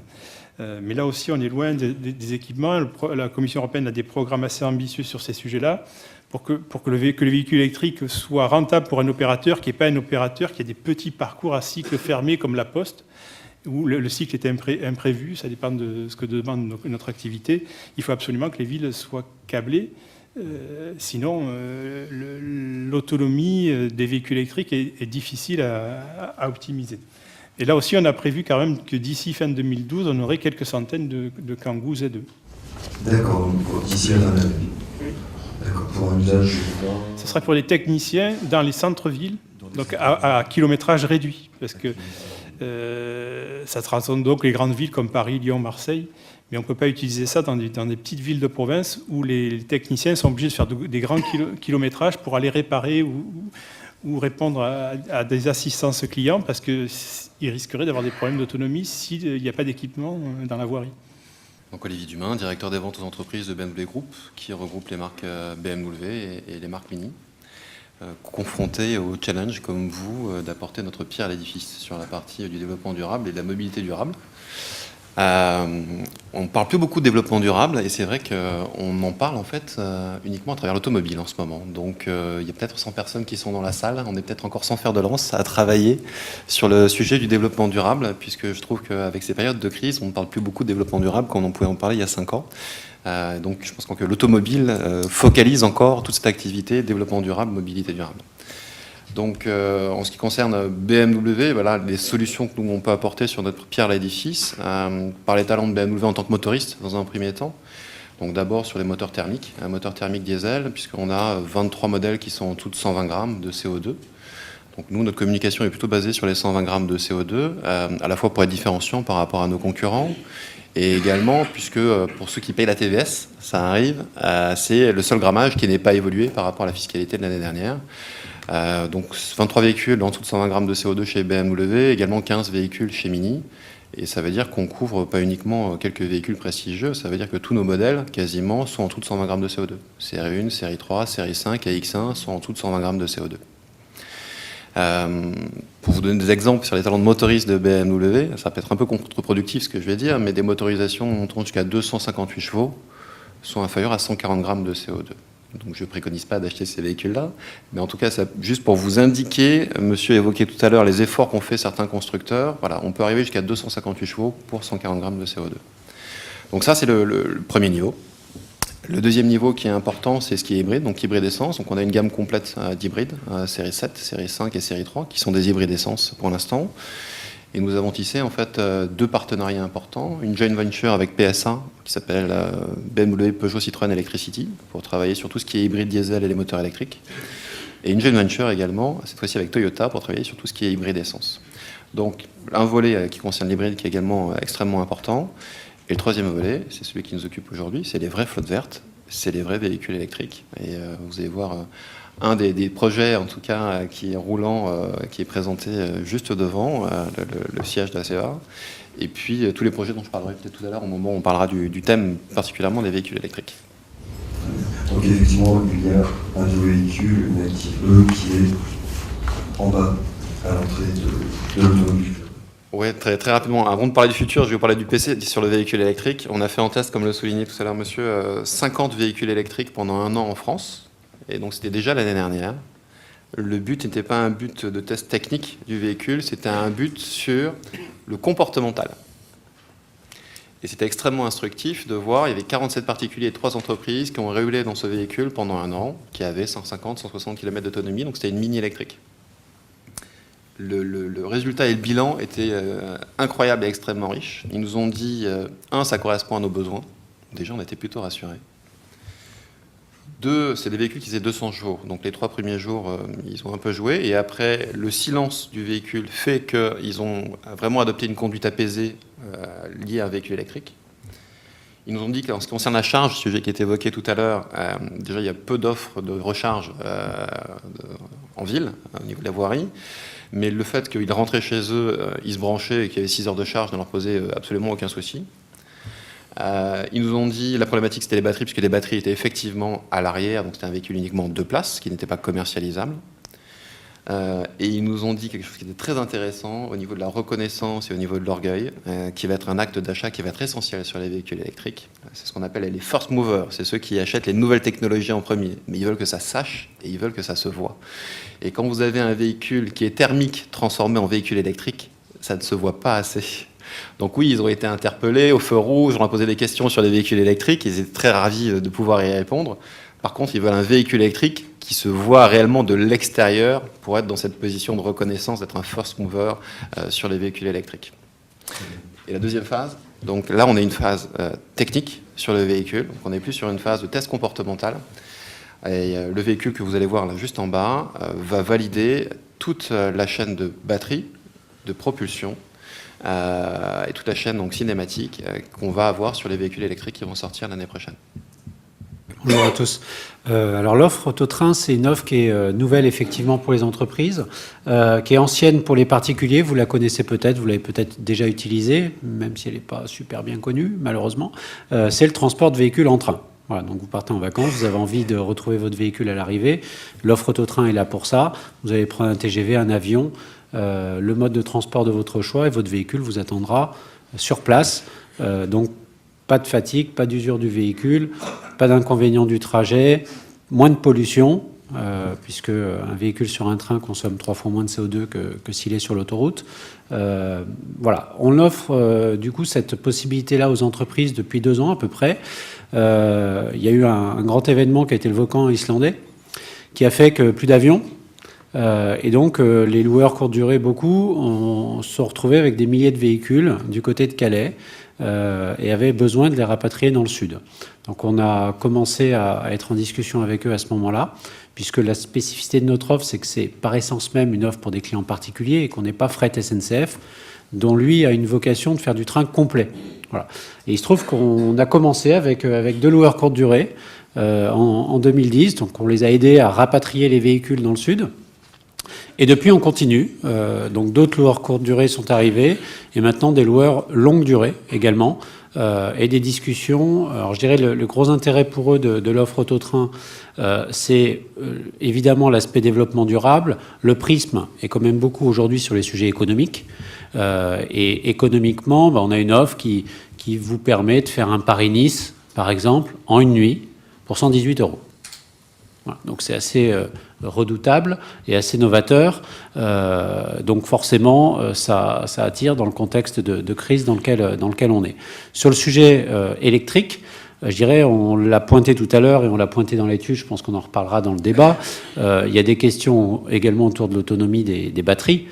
Mais là aussi, on est loin des équipements. La Commission européenne a des programmes assez ambitieux sur ces sujets-là, pour que le véhicule électrique soit rentable pour un opérateur qui n'est pas un opérateur qui a des petits parcours à cycle fermé comme la Poste, où le cycle est imprévu, ça dépend de ce que demande notre activité. Il faut absolument que les villes soient câblées, sinon l'autonomie des véhicules électriques est difficile à optimiser. Et là aussi, on a prévu quand même que d'ici fin 2012, on aurait quelques centaines de Kangoo Z2. D'accord, d'ici la fin de l'année. D'accord, pour un usage... Ce sera pour les techniciens dans les centres-villes, donc à kilométrage réduit, parce que ça transcende donc les grandes villes comme Paris, Lyon, Marseille, mais on ne peut pas utiliser ça dans des petites villes de province où les techniciens sont obligés de faire des grands kilométrages pour aller réparer ou répondre à des assistances clients, parce qu'ils risqueraient d'avoir des problèmes d'autonomie s'il n'y a pas d'équipement dans la voirie. Donc Olivier Dumain, directeur des ventes aux entreprises de BMW Group, qui regroupe les marques BMW et les marques Mini, confrontés au challenge, comme vous, d'apporter notre pierre à l'édifice sur la partie du développement durable et de la mobilité durable. On ne parle plus beaucoup de développement durable, et c'est vrai qu'on en parle en fait uniquement à travers l'automobile en ce moment. Donc il y a peut-être 100 personnes qui sont dans la salle, on est peut-être encore sans fer de lance à travailler sur le sujet du développement durable, puisque je trouve qu'avec ces périodes de crise, on ne parle plus beaucoup de développement durable comme on pouvait en parler il y a 5 ans. Donc je pense que l'automobile focalise encore toute cette activité développement durable, mobilité durable. Donc, en ce qui concerne BMW, voilà, les solutions que nous on peut apporter sur notre pierre à l'édifice, par les talents de BMW en tant que motoriste, dans un premier temps. Donc, d'abord sur les moteurs thermiques, un moteur thermique diesel, puisqu'on a 23 modèles qui sont en tout de 120 grammes de CO2. Donc, nous, notre communication est plutôt basée sur les 120 grammes de CO2, à la fois pour être différenciant par rapport à nos concurrents, et également, puisque pour ceux qui payent la TVS, ça arrive, c'est le seul grammage qui n'est pas évolué par rapport à la fiscalité de l'année dernière. Donc 23 véhicules en dessous de 120 grammes de CO2 chez BMW, également 15 véhicules chez Mini. Et ça veut dire qu'on couvre pas uniquement quelques véhicules prestigieux, ça veut dire que tous nos modèles, quasiment, sont en dessous de 120 grammes de CO2. Série 1, série 3, série 5 et X1 sont en dessous de 120 grammes de CO2. Pour vous donner des exemples sur les talents de motoristes de BMW, ça peut être un peu contre-productif ce que je vais dire, mais des motorisations montant jusqu'à 258 chevaux sont inférieures à 140 grammes de CO2. Donc je ne préconise pas d'acheter ces véhicules-là. Mais en tout cas, juste pour vous indiquer, monsieur évoquait tout à l'heure les efforts qu'ont fait certains constructeurs. Voilà, on peut arriver jusqu'à 258 chevaux pour 140 grammes de CO2. Donc ça, c'est le premier niveau. Le deuxième niveau qui est important, c'est ce qui est hybride, donc hybride essence. Donc on a une gamme complète d'hybrides, série 7, série 5 et série 3, qui sont des hybrides essence pour l'instant. Et nous avons tissé en fait 2 partenariats importants. Une joint venture avec PSA, qui s'appelle BMW Peugeot Citroën Electricity, pour travailler sur tout ce qui est hybride diesel et les moteurs électriques. Et une joint venture également, cette fois-ci avec Toyota, pour travailler sur tout ce qui est hybride essence. Donc un volet qui concerne l'hybride qui est également extrêmement important. Et le troisième volet, c'est celui qui nous occupe aujourd'hui, c'est les vraies flottes vertes, c'est les vrais véhicules électriques. Et vous allez voir un des projets, en tout cas, qui est roulant, qui est présenté juste devant le siège de la CEA. Et puis tous les projets dont je parlerai peut-être tout à l'heure, au moment où on parlera du thème particulièrement des véhicules électriques. Donc effectivement, il y a un nouveau véhicule, une Active E, qui est en bas, à l'entrée de l'automobile. Oui, très, très rapidement. Avant de parler du futur, je vais vous parler du PC sur le véhicule électrique. On a fait en test, comme le soulignait tout à l'heure monsieur, 50 véhicules électriques pendant 1 an en France. Et donc c'était déjà l'année dernière. Le but n'était pas un but de test technique du véhicule, c'était un but sur le comportemental. Et c'était extrêmement instructif de voir, il y avait 47 particuliers et 3 entreprises qui ont roulé dans ce véhicule pendant 1 an, qui avaient 150, 160 km d'autonomie, donc c'était une mini électrique. Le résultat et le bilan étaient incroyables et extrêmement riches. Ils nous ont dit, 1, ça correspond à nos besoins. Déjà, on était plutôt rassurés. 2, c'est des véhicules qui faisaient 200 jours. Donc les 3 premiers jours, ils ont un peu joué. Et après, le silence du véhicule fait qu'ils ont vraiment adopté une conduite apaisée liée à un véhicule électrique. Ils nous ont dit qu'en ce qui concerne la charge, sujet qui était évoqué tout à l'heure, déjà il y a peu d'offres de recharge en ville, au niveau de la voirie. Mais le fait qu'ils rentraient chez eux, ils se branchaient et qu'il y avait 6 heures de charge ne leur posait absolument aucun souci. Ils nous ont dit, la problématique c'était les batteries, puisque les batteries étaient effectivement à l'arrière, donc c'était un véhicule uniquement 2 places, qui n'était pas commercialisable. Et ils nous ont dit quelque chose qui était très intéressant au niveau de la reconnaissance et au niveau de l'orgueil, qui va être un acte d'achat qui va être essentiel sur les véhicules électriques. C'est ce qu'on appelle les first movers, c'est ceux qui achètent les nouvelles technologies en premier, mais ils veulent que ça sache et ils veulent que ça se voit. Et quand vous avez un véhicule qui est thermique transformé en véhicule électrique, ça ne se voit pas assez. Donc oui, ils ont été interpellés au feu rouge, on leur a posé des questions sur les véhicules électriques, ils étaient très ravis de pouvoir y répondre. Par contre, ils veulent un véhicule électrique qui se voit réellement de l'extérieur pour être dans cette position de reconnaissance, d'être un first mover sur les véhicules électriques. Et la deuxième phase, donc là on a une phase technique sur le véhicule, donc on n'est plus sur une phase de test comportemental. Et le véhicule que vous allez voir là juste en bas va valider toute la chaîne de batterie, de propulsion, et toute la chaîne donc cinématique qu'on va avoir sur les véhicules électriques qui vont sortir l'année prochaine. Bonjour à tous. Alors l'offre Autotrain, c'est une offre qui est nouvelle effectivement pour les entreprises, qui est ancienne pour les particuliers. Vous la connaissez peut-être, vous l'avez peut-être déjà utilisée, même si elle n'est pas super bien connue, malheureusement. C'est le transport de véhicules en train. Voilà, donc vous partez en vacances, vous avez envie de retrouver votre véhicule à l'arrivée. L'offre Autotrain est là pour ça. Vous allez prendre un TGV, un avion, le mode de transport de votre choix et votre véhicule vous attendra sur place. Donc pas de fatigue, pas d'usure du véhicule, pas d'inconvénient du trajet, moins de pollution, puisque un véhicule sur un train consomme 3 fois moins de CO2 que s'il est sur l'autoroute. Voilà, on offre du coup cette possibilité-là aux entreprises depuis 2 ans à peu près. Il y a eu un grand événement qui a été le volcan islandais, qui a fait que plus d'avions. Et donc les loueurs courte durée, beaucoup, se sont retrouvés avec des milliers de véhicules du côté de Calais et avaient besoin de les rapatrier dans le sud. Donc on a commencé à être en discussion avec eux à ce moment-là, puisque la spécificité de notre offre, c'est que c'est par essence même une offre pour des clients particuliers et qu'on n'est pas fret SNCF, dont lui a une vocation de faire du train complet. Voilà. Et il se trouve qu'on a commencé avec 2 loueurs courte durée en 2010, donc on les a aidés à rapatrier les véhicules dans le sud. Et depuis, on continue. Donc d'autres loueurs courte durée sont arrivés, et maintenant des loueurs longue durée également, et des discussions. Alors je dirais le gros intérêt pour eux de l'offre Autotrain, c'est évidemment l'aspect développement durable. Le prisme est quand même beaucoup aujourd'hui sur les sujets économiques. Et économiquement, on a une offre qui vous permet de faire un Paris-Nice, par exemple, en une nuit, pour 118 €. Voilà. Donc c'est assez redoutable et assez novateur. Donc forcément, ça attire dans le contexte de crise dans lequel on est. Sur le sujet électrique, je dirais, on l'a pointé tout à l'heure et on l'a pointé dans l'étude, je pense qu'on en reparlera dans le débat. Il y a des questions également autour de l'autonomie des batteries.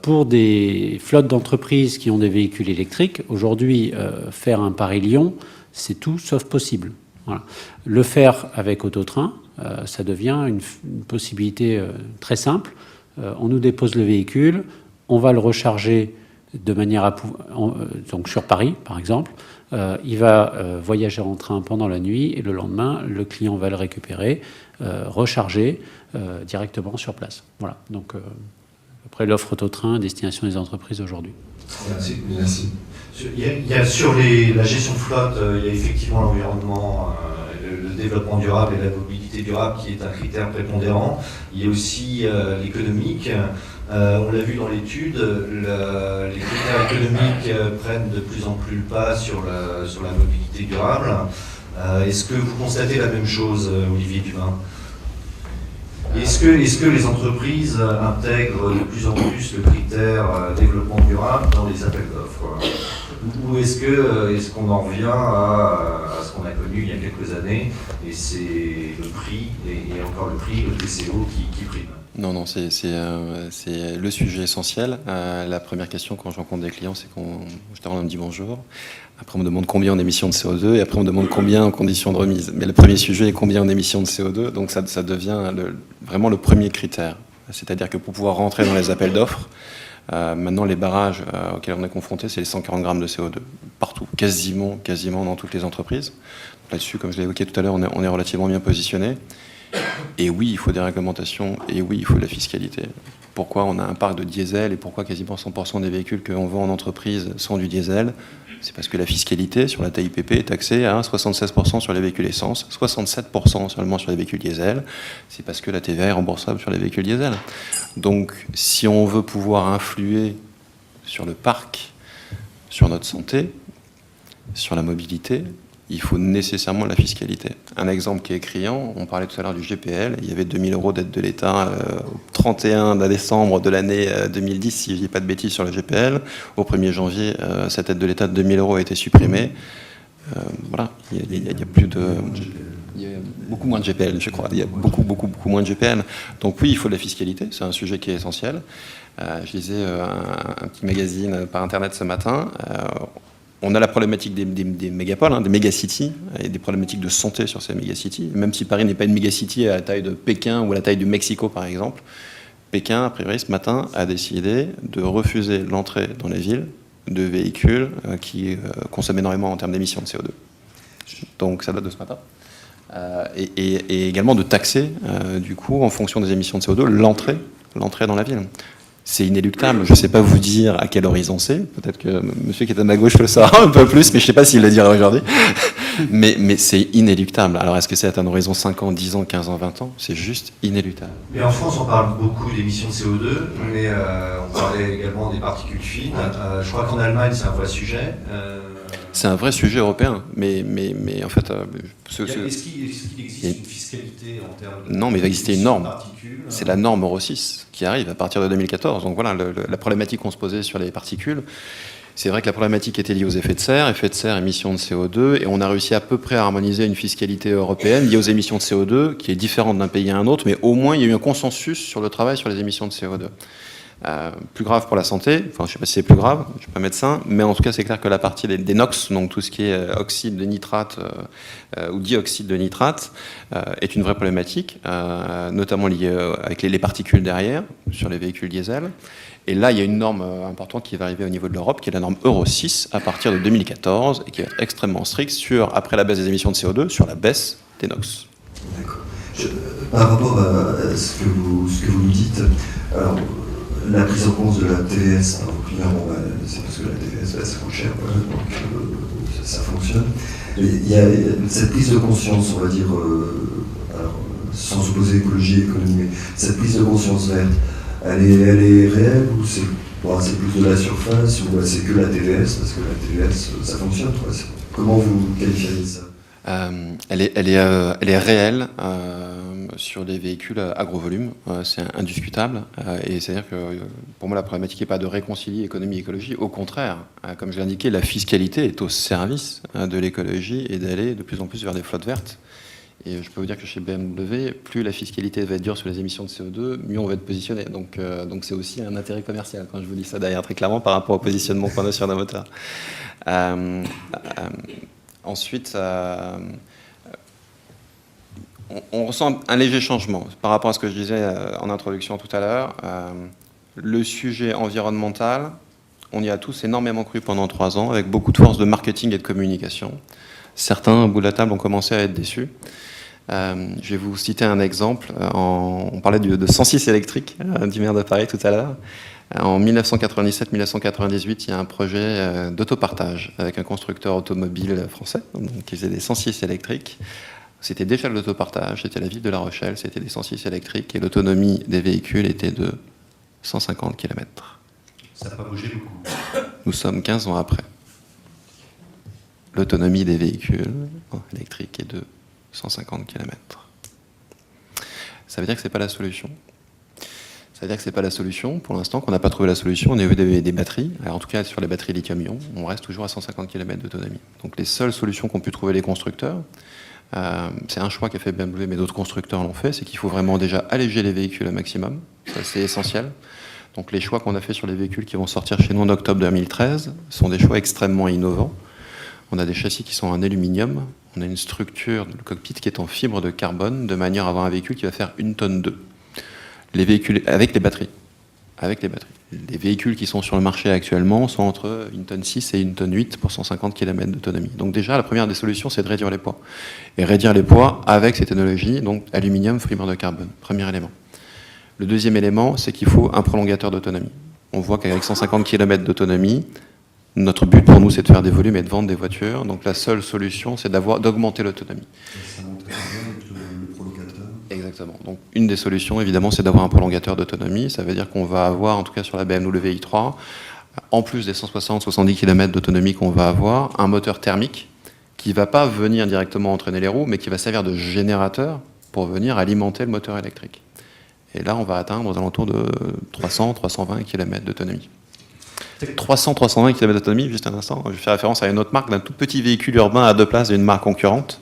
Pour des flottes d'entreprises qui ont des véhicules électriques, aujourd'hui, faire un Paris-Lyon, c'est tout sauf possible. Voilà. Le faire avec Autotrain, ça devient une possibilité très simple. On nous dépose le véhicule, on va le recharger de manière donc sur Paris, par exemple. Il va voyager en train pendant la nuit et le lendemain, le client va le récupérer, recharger directement sur place. Voilà. Donc, après l'offre Autotrain à destination des entreprises aujourd'hui. Merci. Il y a sur la gestion de flotte, il y a effectivement l'environnement, le développement durable et la mobilité durable qui est un critère prépondérant. Il y a aussi l'économique. On l'a vu dans l'étude, les critères économiques prennent de plus en plus le pas sur la mobilité durable. Est-ce que vous constatez la même chose, Olivier Dumas ? Est-ce que les entreprises intègrent de plus en plus le critère développement durable dans les appels d'offres ? Ou est-ce qu'on en revient à ce qu'on a connu il y a quelques années, et c'est le prix, et encore le prix, le TCO qui prime ? Non, c'est le sujet essentiel. La première question quand je rencontre des clients, c'est on me dit bonjour. Après, on me demande combien en émissions de CO2, et après, on me demande combien en conditions de remise. Mais le premier sujet est combien en émissions de CO2, donc ça devient vraiment le premier critère. C'est-à-dire que pour pouvoir rentrer dans les appels d'offres, maintenant, les barrages auxquels on est confronté, c'est les 140 grammes de CO2, partout, quasiment dans toutes les entreprises. Là-dessus, comme je l'ai évoqué tout à l'heure, on est relativement bien positionné. Et oui, il faut des réglementations, et oui, il faut de la fiscalité. Pourquoi on a un parc de diesel, et pourquoi quasiment 100% des véhicules qu'on vend en entreprise sont du diesel ? C'est parce que la fiscalité sur la TIPP est taxée à 76% sur les véhicules essence, 67% seulement sur les véhicules diesel. C'est parce que la TVA est remboursable sur les véhicules diesel. Donc, si on veut pouvoir influer sur le parc, sur notre santé, sur la mobilité, il faut nécessairement de la fiscalité. Un exemple qui est criant, on parlait tout à l'heure du GPL, il y avait 2 000 € d'aide de l'État au 31 décembre de l'année 2010, si je ne dis pas de bêtises sur le GPL. Au 1er janvier, cette aide de l'État de 2 000 € a été supprimée. Voilà, il y a plus de... Il y a beaucoup moins de GPL, je crois. Il y a beaucoup moins de GPL. Donc oui, il faut de la fiscalité, c'est un sujet qui est essentiel. Je lisais un petit magazine par Internet ce matin. On a la problématique des mégapoles, des mégacities, et des problématiques de santé sur ces mégacities. Même si Paris n'est pas une mégacity à la taille de Pékin ou à la taille du Mexico, par exemple, Pékin, a priori, ce matin, a décidé de refuser l'entrée dans les villes de véhicules qui consomment énormément en termes d'émissions de CO2. Donc ça date de ce matin. Et également de taxer, du coup, en fonction des émissions de CO2, l'entrée dans la ville. C'est inéluctable. Je ne sais pas vous dire à quel horizon c'est. Peut-être que monsieur qui est à ma gauche le saura un peu plus, mais je ne sais pas s'il le dira aujourd'hui. Mais c'est inéluctable. Alors, est-ce que c'est à un horizon 5 ans, 10 ans, 15 ans, 20 ans ? C'est juste inéluctable. Mais en France, on parle beaucoup d'émissions de CO2, mais on parlait également des particules fines. Je crois qu'en Allemagne, c'est un vrai sujet. C'est un vrai sujet européen, mais en fait... Est-ce qu'il existe une fiscalité en termes de... Non, mais il va exister une norme. C'est la norme Euro 6 qui arrive à partir de 2014. Donc voilà, la problématique qu'on se posait sur les particules, c'est vrai que la problématique était liée aux effets de serre, émissions de CO2, et on a réussi à peu près à harmoniser une fiscalité européenne liée aux émissions de CO2, qui est différente d'un pays à un autre, mais au moins il y a eu un consensus sur le travail sur les émissions de CO2. Plus grave pour la santé, enfin je ne sais pas si c'est plus grave, je ne suis pas médecin, mais en tout cas c'est clair que la partie des NOx, donc tout ce qui est oxyde de nitrate ou dioxyde de nitrate, est une vraie problématique, notamment liée avec les particules derrière, sur les véhicules diesel. Et là il y a une norme importante qui va arriver au niveau de l'Europe, qui est la norme Euro 6 à partir de 2014, et qui va être extrêmement stricte après la baisse des émissions de CO2, sur la baisse des NOx. D'accord. Par rapport à ce que vous nous dites, alors, la prise en compte de la TVS par vos clients, c'est parce que la TVS, ça coûte cher, donc ça fonctionne. Et il y a cette prise de conscience, on va dire, alors, sans opposer écologie et économie, mais cette prise de conscience verte, elle est réelle ou c'est plus de la surface ou c'est que la TVS, parce que la TVS, ça fonctionne, quoi. Comment vous qualifieriez ça ? Elle est réelle. sur les véhicules à gros volume, c'est indiscutable. Et c'est-à-dire que pour moi, la problématique n'est pas de réconcilier économie et écologie. Au contraire, comme je l'ai indiqué, la fiscalité est au service de l'écologie et d'aller de plus en plus vers des flottes vertes. Et je peux vous dire que chez BMW, plus la fiscalité va être dure sur les émissions de CO2, mieux on va être positionné. Donc c'est aussi un intérêt commercial, quand je vous dis ça derrière, très clairement, par rapport au positionnement qu'on a sur nos moteurs. Ensuite, on ressent un léger changement par rapport à ce que je disais en introduction tout à l'heure. Le sujet environnemental, on y a tous énormément cru pendant 3 ans, avec beaucoup de force de marketing et de communication. Certains, au bout de la table, ont commencé à être déçus. Je vais vous citer un exemple. On parlait de 106 électrique du maire de Paris tout à l'heure. En 1997-1998, il y a un projet d'autopartage avec un constructeur automobile français, donc qui faisait des 106 électriques. C'était déjà de l'autopartage, c'était la ville de La Rochelle, c'était des 106 électriques et l'autonomie des véhicules était de 150 km. Ça n'a pas bougé beaucoup. Nous sommes 15 ans après. L'autonomie des véhicules électriques est de 150 km. Ça veut dire que ce n'est pas la solution. Ça veut dire que ce n'est pas la solution. Pour l'instant, qu'on n'a pas trouvé la solution, on a vu des batteries. Alors, en tout cas, sur les batteries lithium-ion, on reste toujours à 150 km d'autonomie. Donc les seules solutions qu'ont pu trouver les constructeurs, c'est un choix qu'a fait BMW, mais d'autres constructeurs l'ont fait, c'est qu'il faut vraiment déjà alléger les véhicules au maximum. Ça, c'est essentiel. Donc les choix qu'on a fait sur les véhicules qui vont sortir chez nous en octobre 2013 sont des choix extrêmement innovants. On a des châssis qui sont en aluminium, on a une structure de cockpit qui est en fibre de carbone, de manière à avoir un véhicule qui va faire 1,2 tonne. Les véhicules avec les batteries. Les véhicules qui sont sur le marché actuellement sont entre 1,6 tonne et 1,8 tonne pour 150 km d'autonomie. Donc déjà, la première des solutions, c'est de réduire les poids. Et réduire les poids avec ces technologies, donc aluminium, fibre de carbone. Premier élément. Le deuxième élément, c'est qu'il faut un prolongateur d'autonomie. On voit qu'avec 150 km d'autonomie, notre but pour nous, c'est de faire des volumes et de vendre des voitures. Donc la seule solution, c'est d'augmenter l'autonomie. Ça monte avec le prolongateur. Exactement. Donc une des solutions, évidemment, c'est d'avoir un prolongateur d'autonomie. Ça veut dire qu'on va avoir, en tout cas sur la BMW i3, en plus des 160-170 km d'autonomie qu'on va avoir, un moteur thermique qui ne va pas venir directement entraîner les roues, mais qui va servir de générateur pour venir alimenter le moteur électrique. Et là, on va atteindre aux alentours de 300-320 km d'autonomie. 300-320 km d'autonomie, juste un instant, je fais référence à une autre marque d'un tout petit véhicule urbain à 2 places d'une marque concurrente,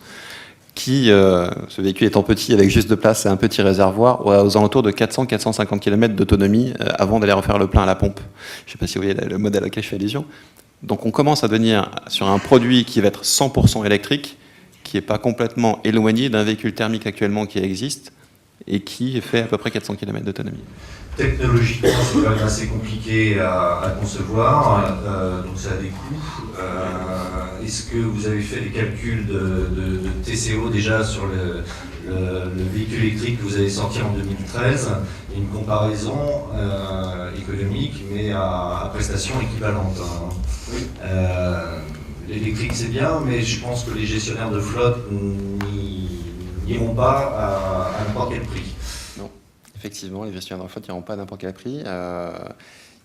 qui, ce véhicule étant petit, avec juste 2 places et un petit réservoir, aux alentours de 400-450 km d'autonomie avant d'aller refaire le plein à la pompe. Je ne sais pas si vous voyez le modèle auquel je fais allusion. Donc on commence à devenir sur un produit qui va être 100% électrique, qui n'est pas complètement éloigné d'un véhicule thermique actuellement qui existe, et qui fait à peu près 400 km d'autonomie. Technologiquement, c'est quand même assez compliqué à concevoir, donc ça a des coûts. Est-ce que vous avez fait des calculs de TCO déjà sur le véhicule électrique que vous allez sortir en 2013, une comparaison économique, mais à prestations équivalentes. L'électrique c'est bien, mais je pense que les gestionnaire de flotte n'iront pas à n'importe quel prix. Non, effectivement, les gestionnaires de flotte n'iront pas à n'importe quel prix.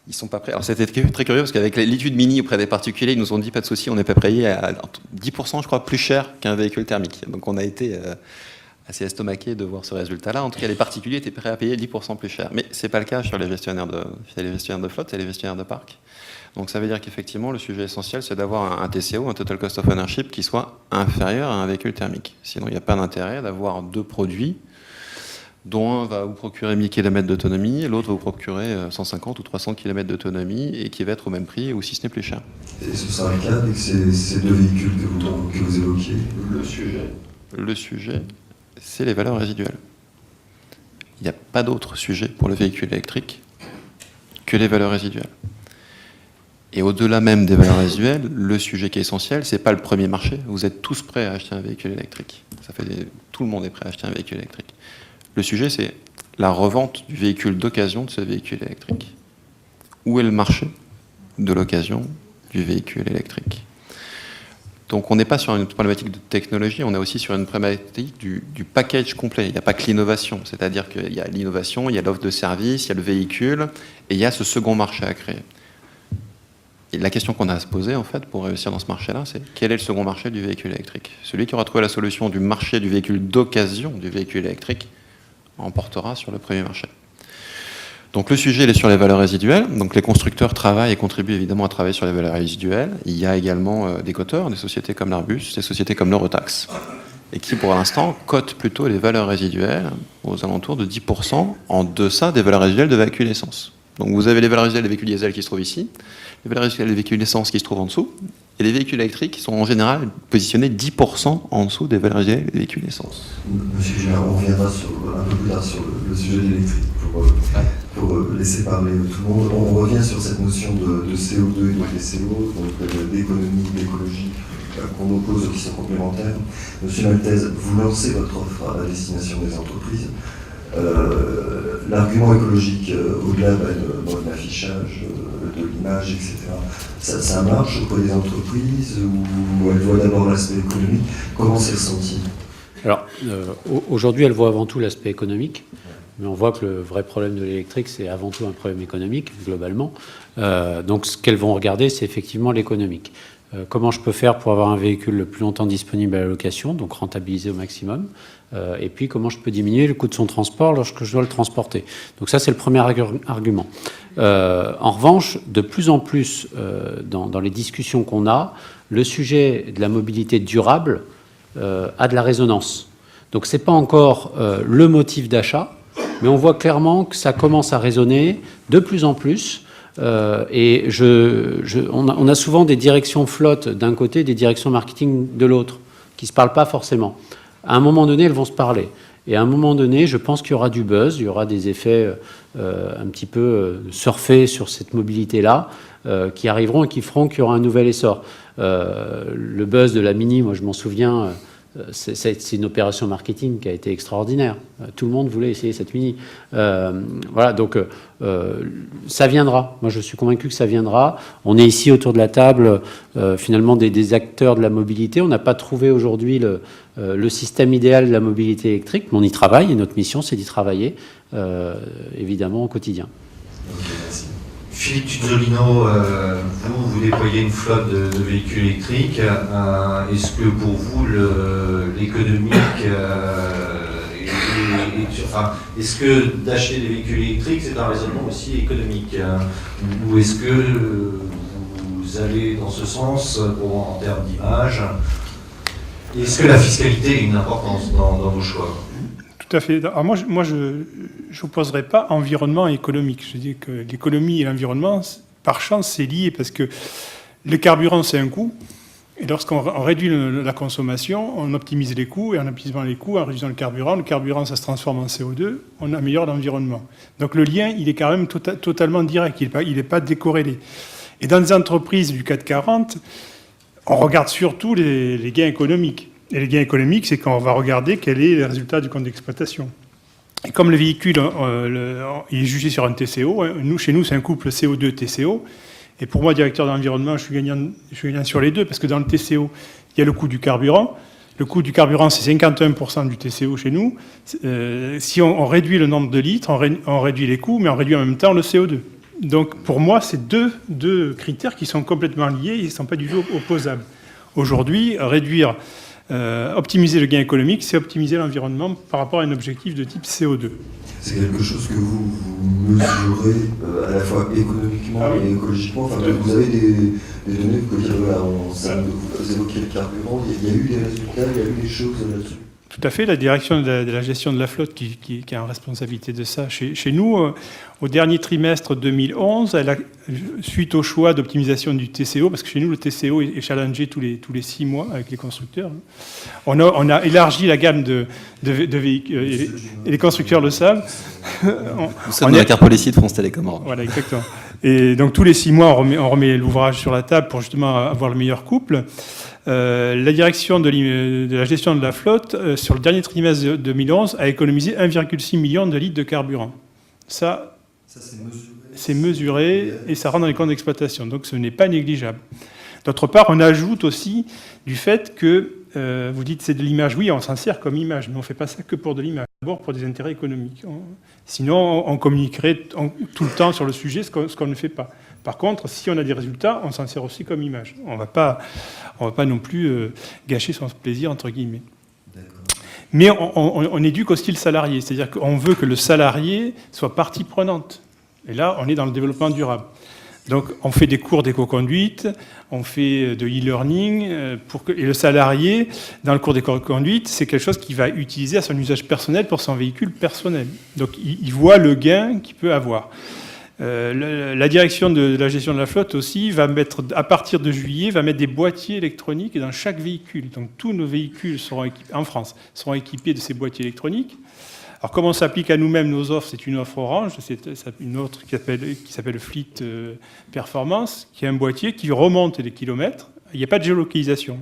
Ils sont pas prêts. Alors c'était très curieux parce qu'avec l'étude Mini auprès des particuliers, ils nous ont dit pas de souci, on n'est pas prêt à 10%, je crois, plus cher qu'un véhicule thermique. Donc on a été assez estomaqué de voir ce résultat-là. En tout cas, les particuliers étaient prêts à payer 10% plus cher. Mais c'est pas le cas sur les gestionnaires de flotte et les gestionnaires de parc. Donc ça veut dire qu'effectivement, le sujet essentiel, c'est d'avoir un TCO, un Total Cost of Ownership, qui soit inférieur à un véhicule thermique. Sinon, il n'y a pas d'intérêt d'avoir 2 produits, dont un va vous procurer 1000 km d'autonomie, et l'autre va vous procurer 150 ou 300 km d'autonomie, et qui va être au même prix, ou si ce n'est plus cher. Est-ce que ça va avec ces 2 véhicules que vous évoquiez? Le sujet, c'est les valeurs résiduelles. Il n'y a pas d'autre sujet pour le véhicule électrique que les valeurs résiduelles. Et au-delà même des valeurs résiduelles, le sujet qui est essentiel, c'est pas le premier marché. Vous êtes tous prêts à acheter un véhicule électrique. Tout le monde est prêt à acheter un véhicule électrique. Le sujet, c'est la revente du véhicule d'occasion de ce véhicule électrique. Où est le marché de l'occasion du véhicule électrique? Donc on n'est pas sur une problématique de technologie, on est aussi sur une problématique du package complet. Il n'y a pas que l'innovation, c'est-à-dire qu'il y a l'innovation, il y a l'offre de service, il y a le véhicule, et il y a ce second marché à créer. Et la question qu'on a à se poser, en fait, pour réussir dans ce marché-là, c'est quel est le second marché du véhicule électrique? Celui qui aura trouvé la solution du marché du véhicule d'occasion du véhicule électrique emportera sur le premier marché. Donc le sujet il est sur les valeurs résiduelles. Donc les constructeurs travaillent et contribuent évidemment à travailler sur les valeurs résiduelles. Il y a également des coteurs, des sociétés comme l'Arbus, des sociétés comme l'Eurotax, et qui pour l'instant cotent plutôt les valeurs résiduelles aux alentours de 10% en deçà des valeurs résiduelles de véhicules essence. Donc vous avez les valeurs résiduelles des véhicules diesel qui se trouvent ici, les valeurs résiduelles des véhicules essence qui se trouvent en dessous, et les véhicules électriques qui sont en général positionnés 10% en dessous des valeurs résiduelles des véhicules essence. Monsieur Gérard, on reviendra un peu plus tard sur le sujet de l'électrique pour laisser parler tout le monde. On revient sur cette notion de CO2 et de TCO, donc d'économie, d'écologie, qu'on oppose, qui sont complémentaires. Monsieur Maltese, vous lancez votre offre à la destination des entreprises. L'argument écologique, au-delà de l'affichage, de l'image, etc., ça marche auprès des entreprises ou elle voit d'abord l'aspect économique? Comment c'est ressenti? Alors, aujourd'hui, elle voit avant tout l'aspect économique, mais on voit que le vrai problème de l'électrique, c'est avant tout un problème économique, globalement. Donc, ce qu'elles vont regarder, c'est effectivement l'économique. Comment je peux faire pour avoir un véhicule le plus longtemps disponible à la location, donc rentabiliser au maximum, et puis comment je peux diminuer le coût de son transport lorsque je dois le transporter. Donc ça, c'est le premier argument. En revanche, de plus en plus, dans les discussions qu'on a, le sujet de la mobilité durable a de la résonance. Donc c'est pas encore le motif d'achat, mais on voit clairement que ça commence à résonner de plus en plus. Et on a souvent des directions flotte d'un côté, des directions marketing de l'autre, qui ne se parlent pas forcément. À un moment donné, elles vont se parler. Et à un moment donné, je pense qu'il y aura du buzz, il y aura des effets un petit peu surfés sur cette mobilité-là, qui arriveront et qui feront qu'il y aura un nouvel essor. Le buzz de la Mini, moi je m'en souviens, c'est une opération marketing qui a été extraordinaire. Tout le monde voulait essayer cette Mini. Voilà, donc ça viendra. Moi, je suis convaincu que ça viendra. On est ici autour de la table, finalement, des acteurs de la mobilité. On n'a pas trouvé aujourd'hui le système idéal de la mobilité électrique, mais on y travaille et notre mission, c'est d'y travailler, évidemment, au quotidien. Ok, merci. Philippe Tuzzolino, vous déployez une flotte de véhicules électriques. Est-ce que pour vous, l'économique est-ce que d'acheter des véhicules électriques, c'est un raisonnement aussi économique, ou est-ce que vous allez dans ce sens en termes d'image? Est-ce que la fiscalité a une importance dans vos choix? Tout à fait. Alors moi je n'opposerai pas environnement et économique. Je dis que l'économie et l'environnement, par chance, c'est lié parce que le carburant, c'est un coût. Et lorsqu'on réduit la consommation, on optimise les coûts. Et en optimisant les coûts, en réduisant le carburant, ça se transforme en CO2, on améliore l'environnement. Donc le lien, il est quand même totalement direct. Il n'est pas décorrélé. Et dans les entreprises du CAC 40, on regarde surtout les gains économiques. Et les gains économiques, c'est quand on va regarder quel est le résultat du compte d'exploitation. Et comme le véhicule il est jugé sur un TCO, chez nous, c'est un couple CO2-TCO. Et pour moi, directeur de l'environnement, je suis gagnant sur les deux, parce que dans le TCO, il y a le coût du carburant. Le coût du carburant, c'est 51% du TCO chez nous. Si on réduit le nombre de litres, on réduit les coûts, mais on réduit en même temps le CO2. Donc pour moi, c'est deux critères qui sont complètement liés et qui ne sont pas du tout opposables. Aujourd'hui, optimiser le gain économique, c'est optimiser l'environnement par rapport à un objectif de type CO2. C'est quelque chose que vous mesurez à la fois économiquement et écologiquement. Enfin, vous avez des données, vous pouvez dire, voilà, vous évoquez le carburant, il y a eu des résultats, il y a eu des choses là-dessus. Tout à fait, la direction de la gestion de la flotte qui a en responsabilité de ça. Chez nous, au dernier trimestre 2011, suite au choix d'optimisation du TCO, parce que chez nous, le TCO est challengé tous les 6 mois avec les constructeurs, on a élargi la gamme de véhicules, et les constructeurs le savent. Nous sommes dans la Carpolécie de France Télécom. Voilà, exactement. Et donc tous les 6 mois, on remet l'ouvrage sur la table pour justement avoir le meilleur couple. La direction de la gestion de la flotte, sur le dernier trimestre de 2011, a économisé 1,6 million de litres de carburant. Ça c'est mesuré et ça rentre dans les comptes d'exploitation. Donc ce n'est pas négligeable. D'autre part, on ajoute aussi du fait que, vous dites c'est de l'image, oui, on s'en sert comme image, mais on ne fait pas ça que pour de l'image, d'abord pour des intérêts économiques. Sinon, on communiquerait tout le temps sur le sujet, ce qu'on ne fait pas. Par contre, si on a des résultats, on s'en sert aussi comme image. On ne va pas non plus gâcher son plaisir, entre guillemets. Mais on éduque aussi le salarié, c'est-à-dire qu'on veut que le salarié soit partie prenante. Et là, on est dans le développement durable. Donc, on fait des cours d'éco-conduite, on fait de e-learning, et le salarié, dans le cours d'éco-conduite, c'est quelque chose qu'il va utiliser à son usage personnel pour son véhicule personnel. Donc, il voit le gain qu'il peut avoir. La direction de la gestion de la flotte aussi va mettre, à partir de juillet, va mettre des boîtiers électroniques dans chaque véhicule. Donc, tous nos véhicules en France seront équipés de ces boîtiers électroniques. Alors, comme on s'applique à nous-mêmes nos offres, c'est une offre Orange, c'est une autre qui s'appelle Fleet Performance, qui est un boîtier qui remonte les kilomètres. Il n'y a pas de géolocalisation.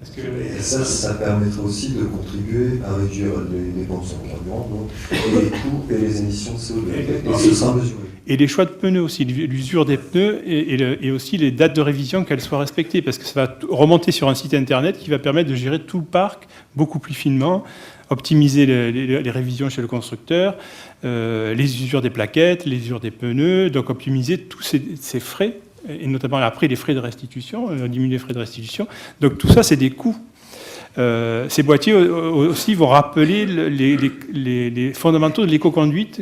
Et ça permettra aussi de contribuer à réduire les dépenses en carburant, donc, et les coûts et les émissions de CO2. Et ce sera mesuré. Et les choix de pneus aussi, l'usure des pneus et aussi les dates de révision, qu'elles soient respectées, parce que ça va remonter sur un site internet qui va permettre de gérer tout le parc beaucoup plus finement, optimiser les révisions chez le constructeur, les usures des plaquettes, les usures des pneus, donc optimiser tous ces frais, et notamment après les frais de restitution, diminuer les frais de restitution. Donc tout ça, c'est des coûts. Ces boîtiers aussi vont rappeler les fondamentaux de l'éco-conduite,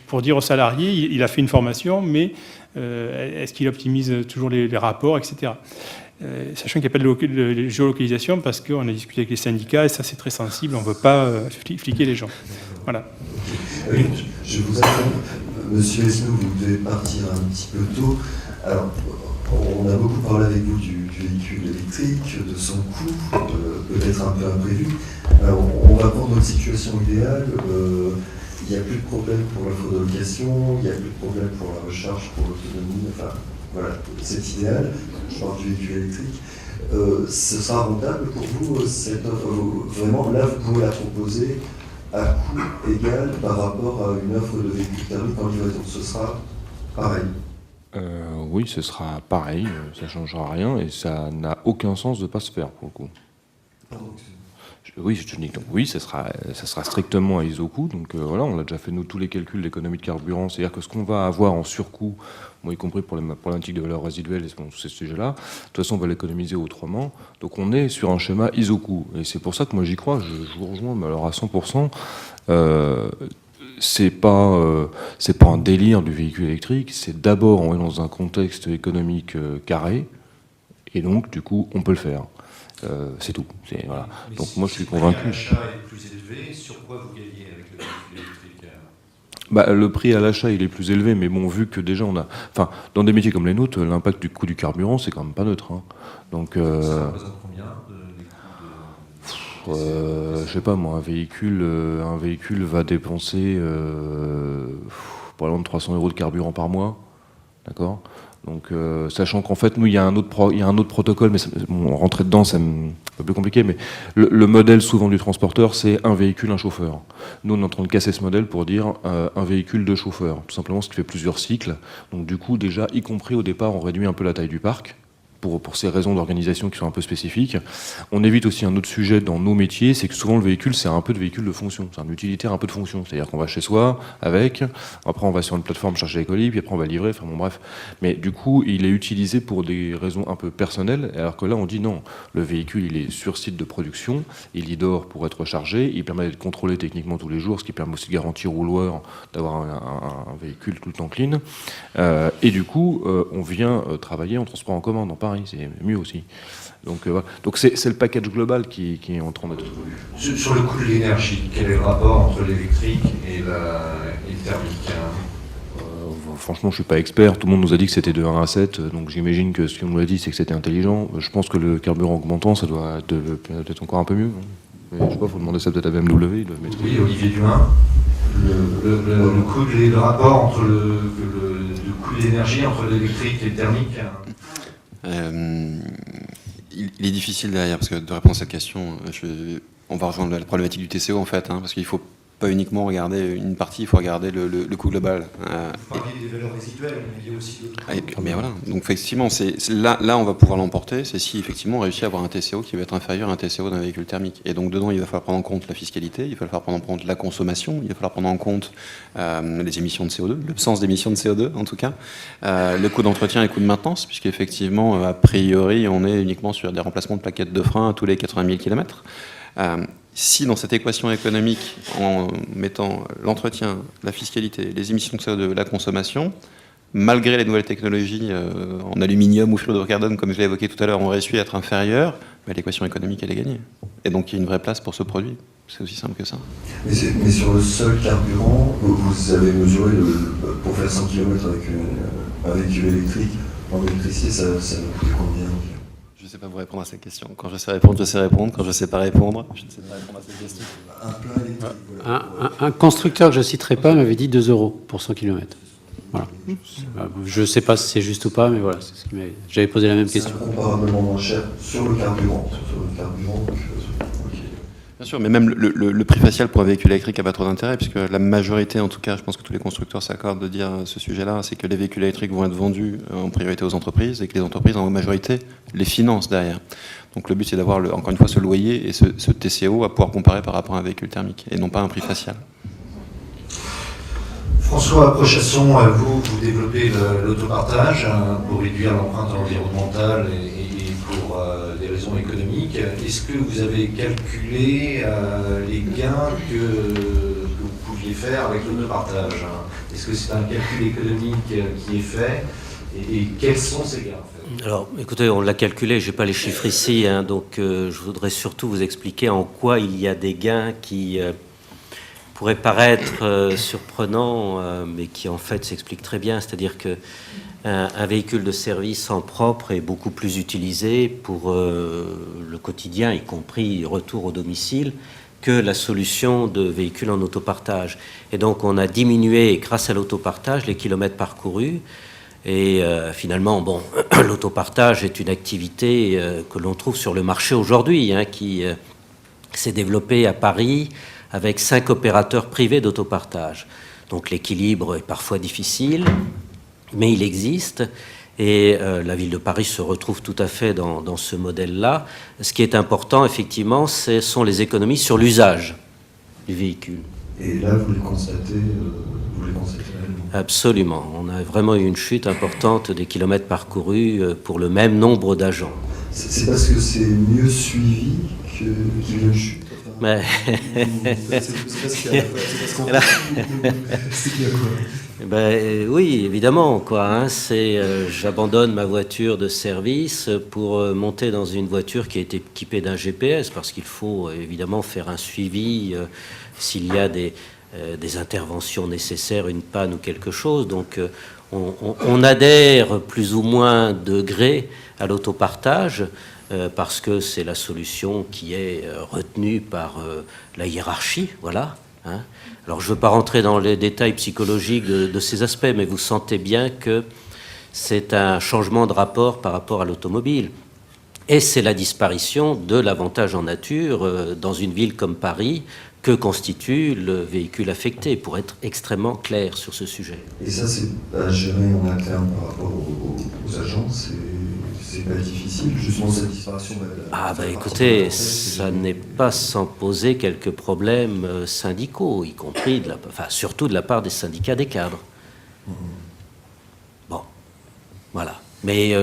pour dire aux salariés, il a fait une formation, mais est-ce qu'il optimise toujours les rapports, etc. Sachant qu'il n'y a pas de géolocalisation, parce qu'on a discuté avec les syndicats, et ça c'est très sensible, on ne veut pas fliquer les gens. Voilà. Je vous attends. Monsieur Esnou, vous devez partir un petit peu tôt. Alors, on a beaucoup parlé avec vous du véhicule électrique, de son coût, peut-être un peu imprévu. Alors, on va prendre notre situation idéale. Il n'y a plus de problème pour l'offre de location, il n'y a plus de problème pour la recharge, pour l'autonomie, enfin voilà, c'est idéal, je parle du véhicule électrique. Ce sera rentable pour vous, cette offre, vraiment là vous pouvez la proposer à coût égal par rapport à une offre de véhicule thermique en livraison, ce sera pareil. Oui, ce sera pareil, ça ne changera rien et ça n'a aucun sens de ne pas se faire pour le coup. Pardon, Oui, je dis donc oui, ça sera strictement à ISO-coût. Donc voilà, on a déjà fait nous tous les calculs d'économie de carburant, c'est-à-dire que ce qu'on va avoir en surcoût, moi y compris pour les problématiques de valeur résiduelle et tous ces sujets-là, de toute façon on va l'économiser autrement. Donc on est sur un schéma ISO-coût et c'est pour ça que moi j'y crois. Je vous rejoins, mais alors à 100%. C'est pas un délire du véhicule électrique. C'est d'abord on est dans un contexte économique carré et donc du coup on peut le faire. C'est tout. Voilà. Donc moi je suis convaincu. Si le prix à l'achat est plus élevé, sur quoi vous gagnez avec le véhicule électrique ? Le prix à l'achat il est plus élevé, mais bon, vu que déjà on a, enfin, dans des métiers comme les nôtres, l'impact du coût du carburant c'est quand même pas neutre. Hein. Donc, ça représente combien des coûts de... je sais pas moi, un véhicule va dépenser pas loin de 300 € de carburant par mois, d'accord. Donc, sachant qu'en fait, nous, il y a un autre protocole, mais bon, rentrer dedans, c'est un peu plus compliqué, mais le modèle souvent du transporteur, c'est un véhicule, un chauffeur. Nous, on est en train de casser ce modèle pour dire un véhicule, deux chauffeurs, tout simplement, ce qui fait plusieurs cycles. Donc, du coup, déjà, y compris au départ, on réduit un peu la taille du parc, pour ces raisons d'organisation qui sont un peu spécifiques. On évite aussi un autre sujet dans nos métiers, c'est que souvent le véhicule, c'est un peu de véhicule de fonction, c'est un utilitaire un peu de fonction, c'est-à-dire qu'on va chez soi avec, après on va sur une plateforme chercher les colis, puis après on va livrer, enfin bon bref. Mais du coup, il est utilisé pour des raisons un peu personnelles, alors que là on dit non, le véhicule il est sur site de production, il y dort pour être rechargé, il permet d'être contrôlé techniquement tous les jours, ce qui permet aussi de garantir au loueur d'avoir un véhicule tout le temps clean. Et du coup, on vient travailler en transport en commun dans Paris, c'est mieux aussi. Donc voilà. Donc c'est le package global qui est en train d'être... Sur le coût de l'énergie, quel est le rapport entre l'électrique et le thermique ? Franchement, je suis pas expert. Tout le monde nous a dit que c'était de 1 à 7, donc j'imagine que ce qu'on nous a dit, c'est que c'était intelligent. Je pense que le carburant augmentant, ça doit être peut-être encore un peu mieux. Mais je sais pas, il faut demander ça peut-être à BMW. Ils doivent maîtriser. Oui, Olivier Dumas. Le rapport entre le coût de l'énergie entre l'électrique et le thermique. Il est difficile derrière, parce que de répondre à cette question, on va rejoindre la problématique du TCO en fait, parce qu'il faut pas uniquement regarder une partie, il faut regarder le coût global. Vous parliez des valeurs résiduelles, mais il y a aussi d'autres... Mais voilà. Donc effectivement, là on va pouvoir l'emporter, c'est si effectivement on réussit à avoir un TCO qui va être inférieur à un TCO d'un véhicule thermique. Et donc dedans, il va falloir prendre en compte la fiscalité, il va falloir prendre en compte la consommation, il va falloir prendre en compte les émissions de CO2, l'absence d'émissions de CO2 en tout cas, le coût d'entretien et le coût de maintenance, puisqu'effectivement, a priori, on est uniquement sur des remplacements de plaquettes de frein à tous les 80 000 km. si dans cette équation économique, en mettant l'entretien, la fiscalité, les émissions de CO2, la consommation, malgré les nouvelles technologies en aluminium ou fluorocarbone, comme je l'ai évoqué tout à l'heure, on réussit à être inférieur, l'équation économique, elle est gagnée. Et donc, il y a une vraie place pour ce produit. C'est aussi simple que ça. Mais sur le seul carburant, vous avez mesuré, pour faire 100 km avec un véhicule électrique, en électricité, ça va coûter combien? Je ne sais pas vous répondre à cette question. Quand je sais répondre, je sais répondre. Quand je ne sais pas répondre, je ne sais pas répondre à cette question. Un plein électrique, voilà. Un constructeur que je ne citerai pas m'avait dit 2 € pour 100 km. Voilà. Je ne sais pas si c'est juste ou pas, mais voilà, c'est ce qui j'avais posé la même question. C'est comparablement moins cher sur le carburant. Donc, Bien sûr, mais même le prix facial pour un véhicule électrique n'a pas trop d'intérêt, puisque la majorité, en tout cas, je pense que tous les constructeurs s'accordent de dire ce sujet-là, c'est que les véhicules électriques vont être vendus en priorité aux entreprises, et que les entreprises, en majorité, les financent derrière. Donc le but, c'est d'avoir, encore une fois, ce loyer et ce TCO à pouvoir comparer par rapport à un véhicule thermique, et non pas un prix facial. François Prochasson, vous développez l'autopartage pour réduire l'empreinte environnementale et pour des raisons économiques. Est-ce que vous avez calculé les gains que vous pouviez faire avec l'autopartage? Est-ce que c'est un calcul économique qui est fait et quels sont ces gains en fait? Alors, écoutez, on l'a calculé, je n'ai pas les chiffres ici, donc je voudrais surtout vous expliquer en quoi il y a des gains qui pourraient paraître surprenants, mais qui en fait s'expliquent très bien. C'est-à-dire que un véhicule de service en propre est beaucoup plus utilisé pour le quotidien, y compris retour au domicile, que la solution de véhicules en autopartage. Et donc on a diminué, grâce à l'autopartage, les kilomètres parcourus. Et finalement, bon, l'autopartage est une activité que l'on trouve sur le marché aujourd'hui, qui s'est développée à Paris avec 5 opérateurs privés d'autopartage. Donc l'équilibre est parfois difficile, mais il existe. Et la ville de Paris se retrouve tout à fait dans ce modèle-là. Ce qui est important, effectivement, ce sont les économies sur l'usage du véhicule. Et là, vous les constatez réellement? Absolument. On a vraiment eu une chute importante des kilomètres parcourus pour le même nombre d'agents. C'est parce que c'est mieux suivi qu'il y a une chute? Mais... oui, évidemment, j'abandonne ma voiture de service pour monter dans une voiture qui est équipée d'un GPS, parce qu'il faut évidemment faire un suivi s'il y a des interventions nécessaires, une panne ou quelque chose. Donc on adhère plus ou moins de gré à l'autopartage, parce que c'est la solution qui est retenue par la hiérarchie, voilà. Alors je ne veux pas rentrer dans les détails psychologiques de ces aspects, mais vous sentez bien que c'est un changement de rapport par rapport à l'automobile. Et c'est la disparition de l'avantage en nature dans une ville comme Paris que constitue le véhicule affecté, pour être extrêmement clair sur ce sujet. Et ça, c'est à gérer en interne par rapport aux agents, c'est pas difficile, justement cette disparition. Écoutez, ça n'est pas sans poser quelques problèmes syndicaux, y compris, surtout de la part des syndicats des cadres. Bon, voilà. Mais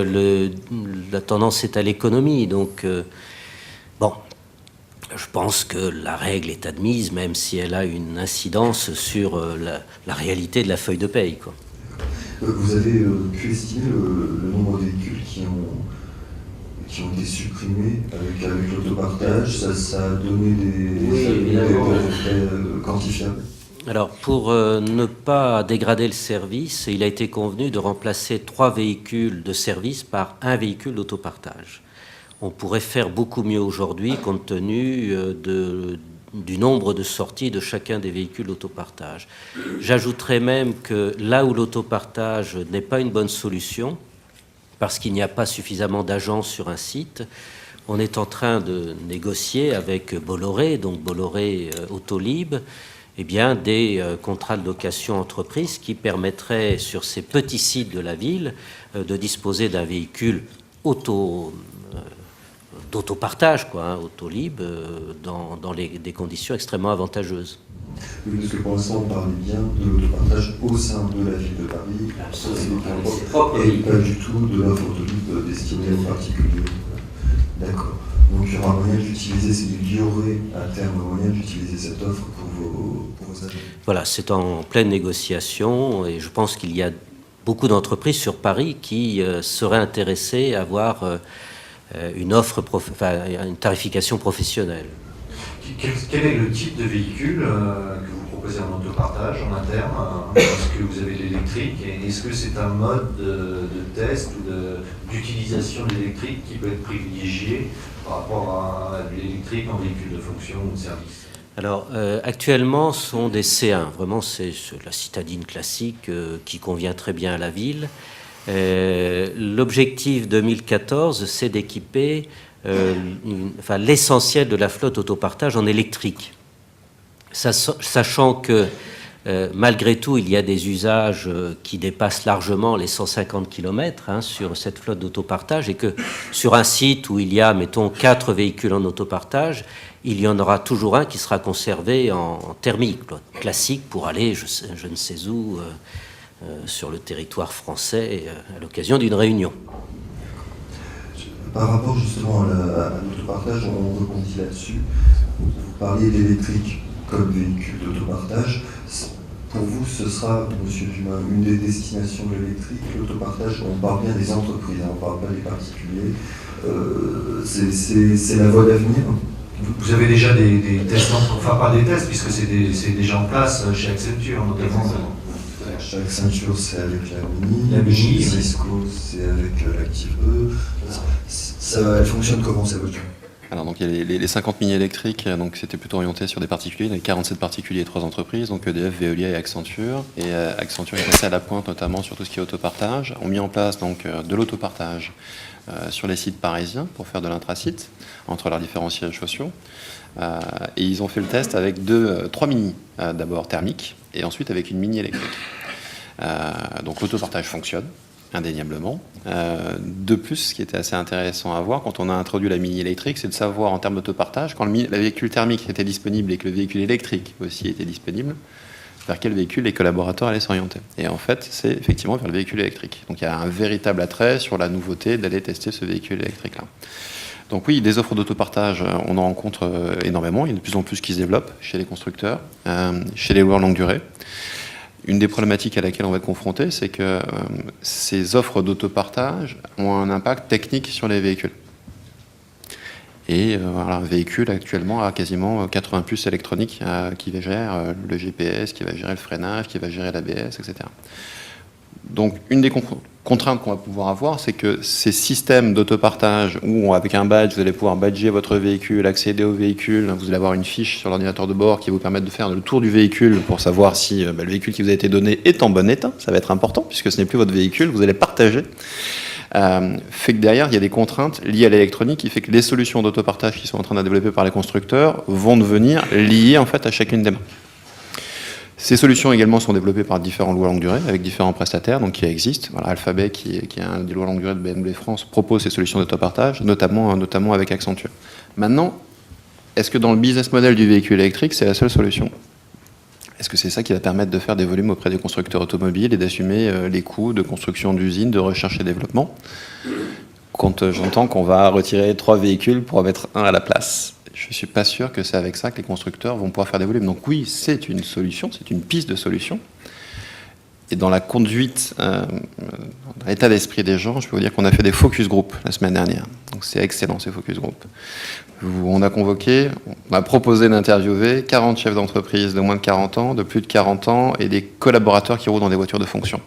la tendance est à l'économie, donc je pense que la règle est admise, même si elle a une incidence sur la réalité de la feuille de paye, quoi. Vous avez pu estimer le nombre de véhicules qui ont été supprimés avec l'autopartage? Ça a donné des quantifiables? Alors, pour ne pas dégrader le service, il a été convenu de remplacer 3 véhicules de service par un véhicule d'autopartage. On pourrait faire beaucoup mieux aujourd'hui compte tenu du nombre de sorties de chacun des véhicules d'autopartage. J'ajouterais même que là où l'autopartage n'est pas une bonne solution, parce qu'il n'y a pas suffisamment d'agents sur un site, on est en train de négocier avec Bolloré, donc Bolloré Autolib, des contrats de location entreprise qui permettraient, sur ces petits sites de la ville, de disposer d'un véhicule d'autopartage, Autolib, dans des conditions extrêmement avantageuses. Oui, parce que pour l'instant, on parlait bien de l'autopartage au sein de la ville de Paris, et pas du tout de l'offre Autolib destinée aux particuliers. D'accord. Donc il y aura un moyen d'utiliser, il y aurait à terme un moyen d'utiliser cette offre pour vos agents. Voilà, c'est en pleine négociation et je pense qu'il y a beaucoup d'entreprises sur Paris qui seraient intéressées à avoir une offre, une tarification professionnelle. Quel est le type de véhicule que vous proposez en autopartage en interne? Est-ce que vous avez de l'électrique? Et est-ce que c'est un mode de test ou d'utilisation de l'électrique qui peut être privilégié par rapport à de l'électrique en véhicule de fonction ou de service? Alors, actuellement, ce sont des C1. Vraiment, c'est la citadine classique qui convient très bien à la ville. L'objectif 2014, c'est d'équiper l'essentiel de la flotte autopartage en électrique. Sachant que, malgré tout, il y a des usages qui dépassent largement les 150 km sur cette flotte d'autopartage et que sur un site où il y a, mettons, 4 véhicules en autopartage, il y en aura toujours un qui sera conservé en thermique, classique, pour aller je ne sais où sur le territoire français à l'occasion d'une réunion. Par rapport justement à l'autopartage, on rebondit là-dessus. Vous parliez d'électrique comme véhicule d'autopartage. Pour vous, ce sera, Monsieur Dumas, une des destinations de l'électrique, l'autopartage? On parle bien des entreprises, on ne parle pas des particuliers. C'est la voie d'avenir. Vous avez déjà des tests, enfin pas des tests, puisque c'est déjà en place chez Accenture, notamment. Chez Accenture, c'est avec la Mini. La Mini, chez Cisco, c'est avec l'Active E. Elle fonctionne comment, ces voitures? Alors, donc, il y a les 50 mini électriques, donc c'était plutôt orienté sur des particuliers. Il y avait 47 particuliers et 3 entreprises, donc EDF, Veolia et Accenture. Et Accenture est passé à la pointe, notamment sur tout ce qui est autopartage. On a mis en place donc, de l'autopartage sur les sites parisiens pour faire de l'intrasite entre leurs différents sièges sociaux. Et ils ont fait le test avec 3 mini, d'abord thermiques, et ensuite avec une mini électrique. Donc l'autopartage fonctionne, indéniablement. De plus, ce qui était assez intéressant à voir quand on a introduit la mini électrique, c'est de savoir en termes d'autopartage, quand le véhicule thermique était disponible et que le véhicule électrique aussi était disponible, vers quel véhicule les collaborateurs allaient s'orienter. Et en fait, c'est effectivement vers le véhicule électrique. Donc il y a un véritable attrait sur la nouveauté d'aller tester ce véhicule électrique-là. Donc oui, des offres d'autopartage, on en rencontre énormément. Il y en a de plus en plus qui se développent chez les constructeurs, chez les loueurs longue durée. Une des problématiques à laquelle on va être confronté, c'est que ces offres d'autopartage ont un impact technique sur les véhicules. Et voilà, un véhicule actuellement a quasiment 80 puces électroniques qui va gérer le GPS, qui va gérer le freinage, qui va gérer l'ABS, etc. Donc une des contraintes qu'on va pouvoir avoir, c'est que ces systèmes d'autopartage où avec un badge, vous allez pouvoir badger votre véhicule, accéder au véhicule, vous allez avoir une fiche sur l'ordinateur de bord qui va vous permettre de faire le tour du véhicule pour savoir si le véhicule qui vous a été donné est en bon état. Ça va être important puisque ce n'est plus votre véhicule, vous allez partager. Fait que derrière, il y a des contraintes liées à l'électronique qui fait que les solutions d'autopartage qui sont en train de développer par les constructeurs vont devenir liées en fait à chacune des mains. Ces solutions également sont développées par différents loueurs longue durée avec différents prestataires donc qui existent. Voilà, Alphabet, qui est un des loueurs longue durée de BMW France, propose ces solutions d'autopartage, notamment avec Accenture. Maintenant, est-ce que dans le business model du véhicule électrique, c'est la seule solution ? Est-ce que c'est ça qui va permettre de faire des volumes auprès des constructeurs automobiles et d'assumer les coûts de construction d'usines, de recherche et développement ? Quand j'entends qu'on va retirer 3 véhicules pour en mettre un à la place, je ne suis pas sûr que c'est avec ça que les constructeurs vont pouvoir faire des volumes. Donc oui, c'est une solution, c'est une piste de solution. Et dans la conduite, dans l'état d'esprit des gens, je peux vous dire qu'on a fait des focus group la semaine dernière. Donc c'est excellent ces focus group. On a convoqué, on a proposé d'interviewer 40 chefs d'entreprise de moins de 40 ans, de plus de 40 ans et des collaborateurs qui roulent dans des voitures de fonction.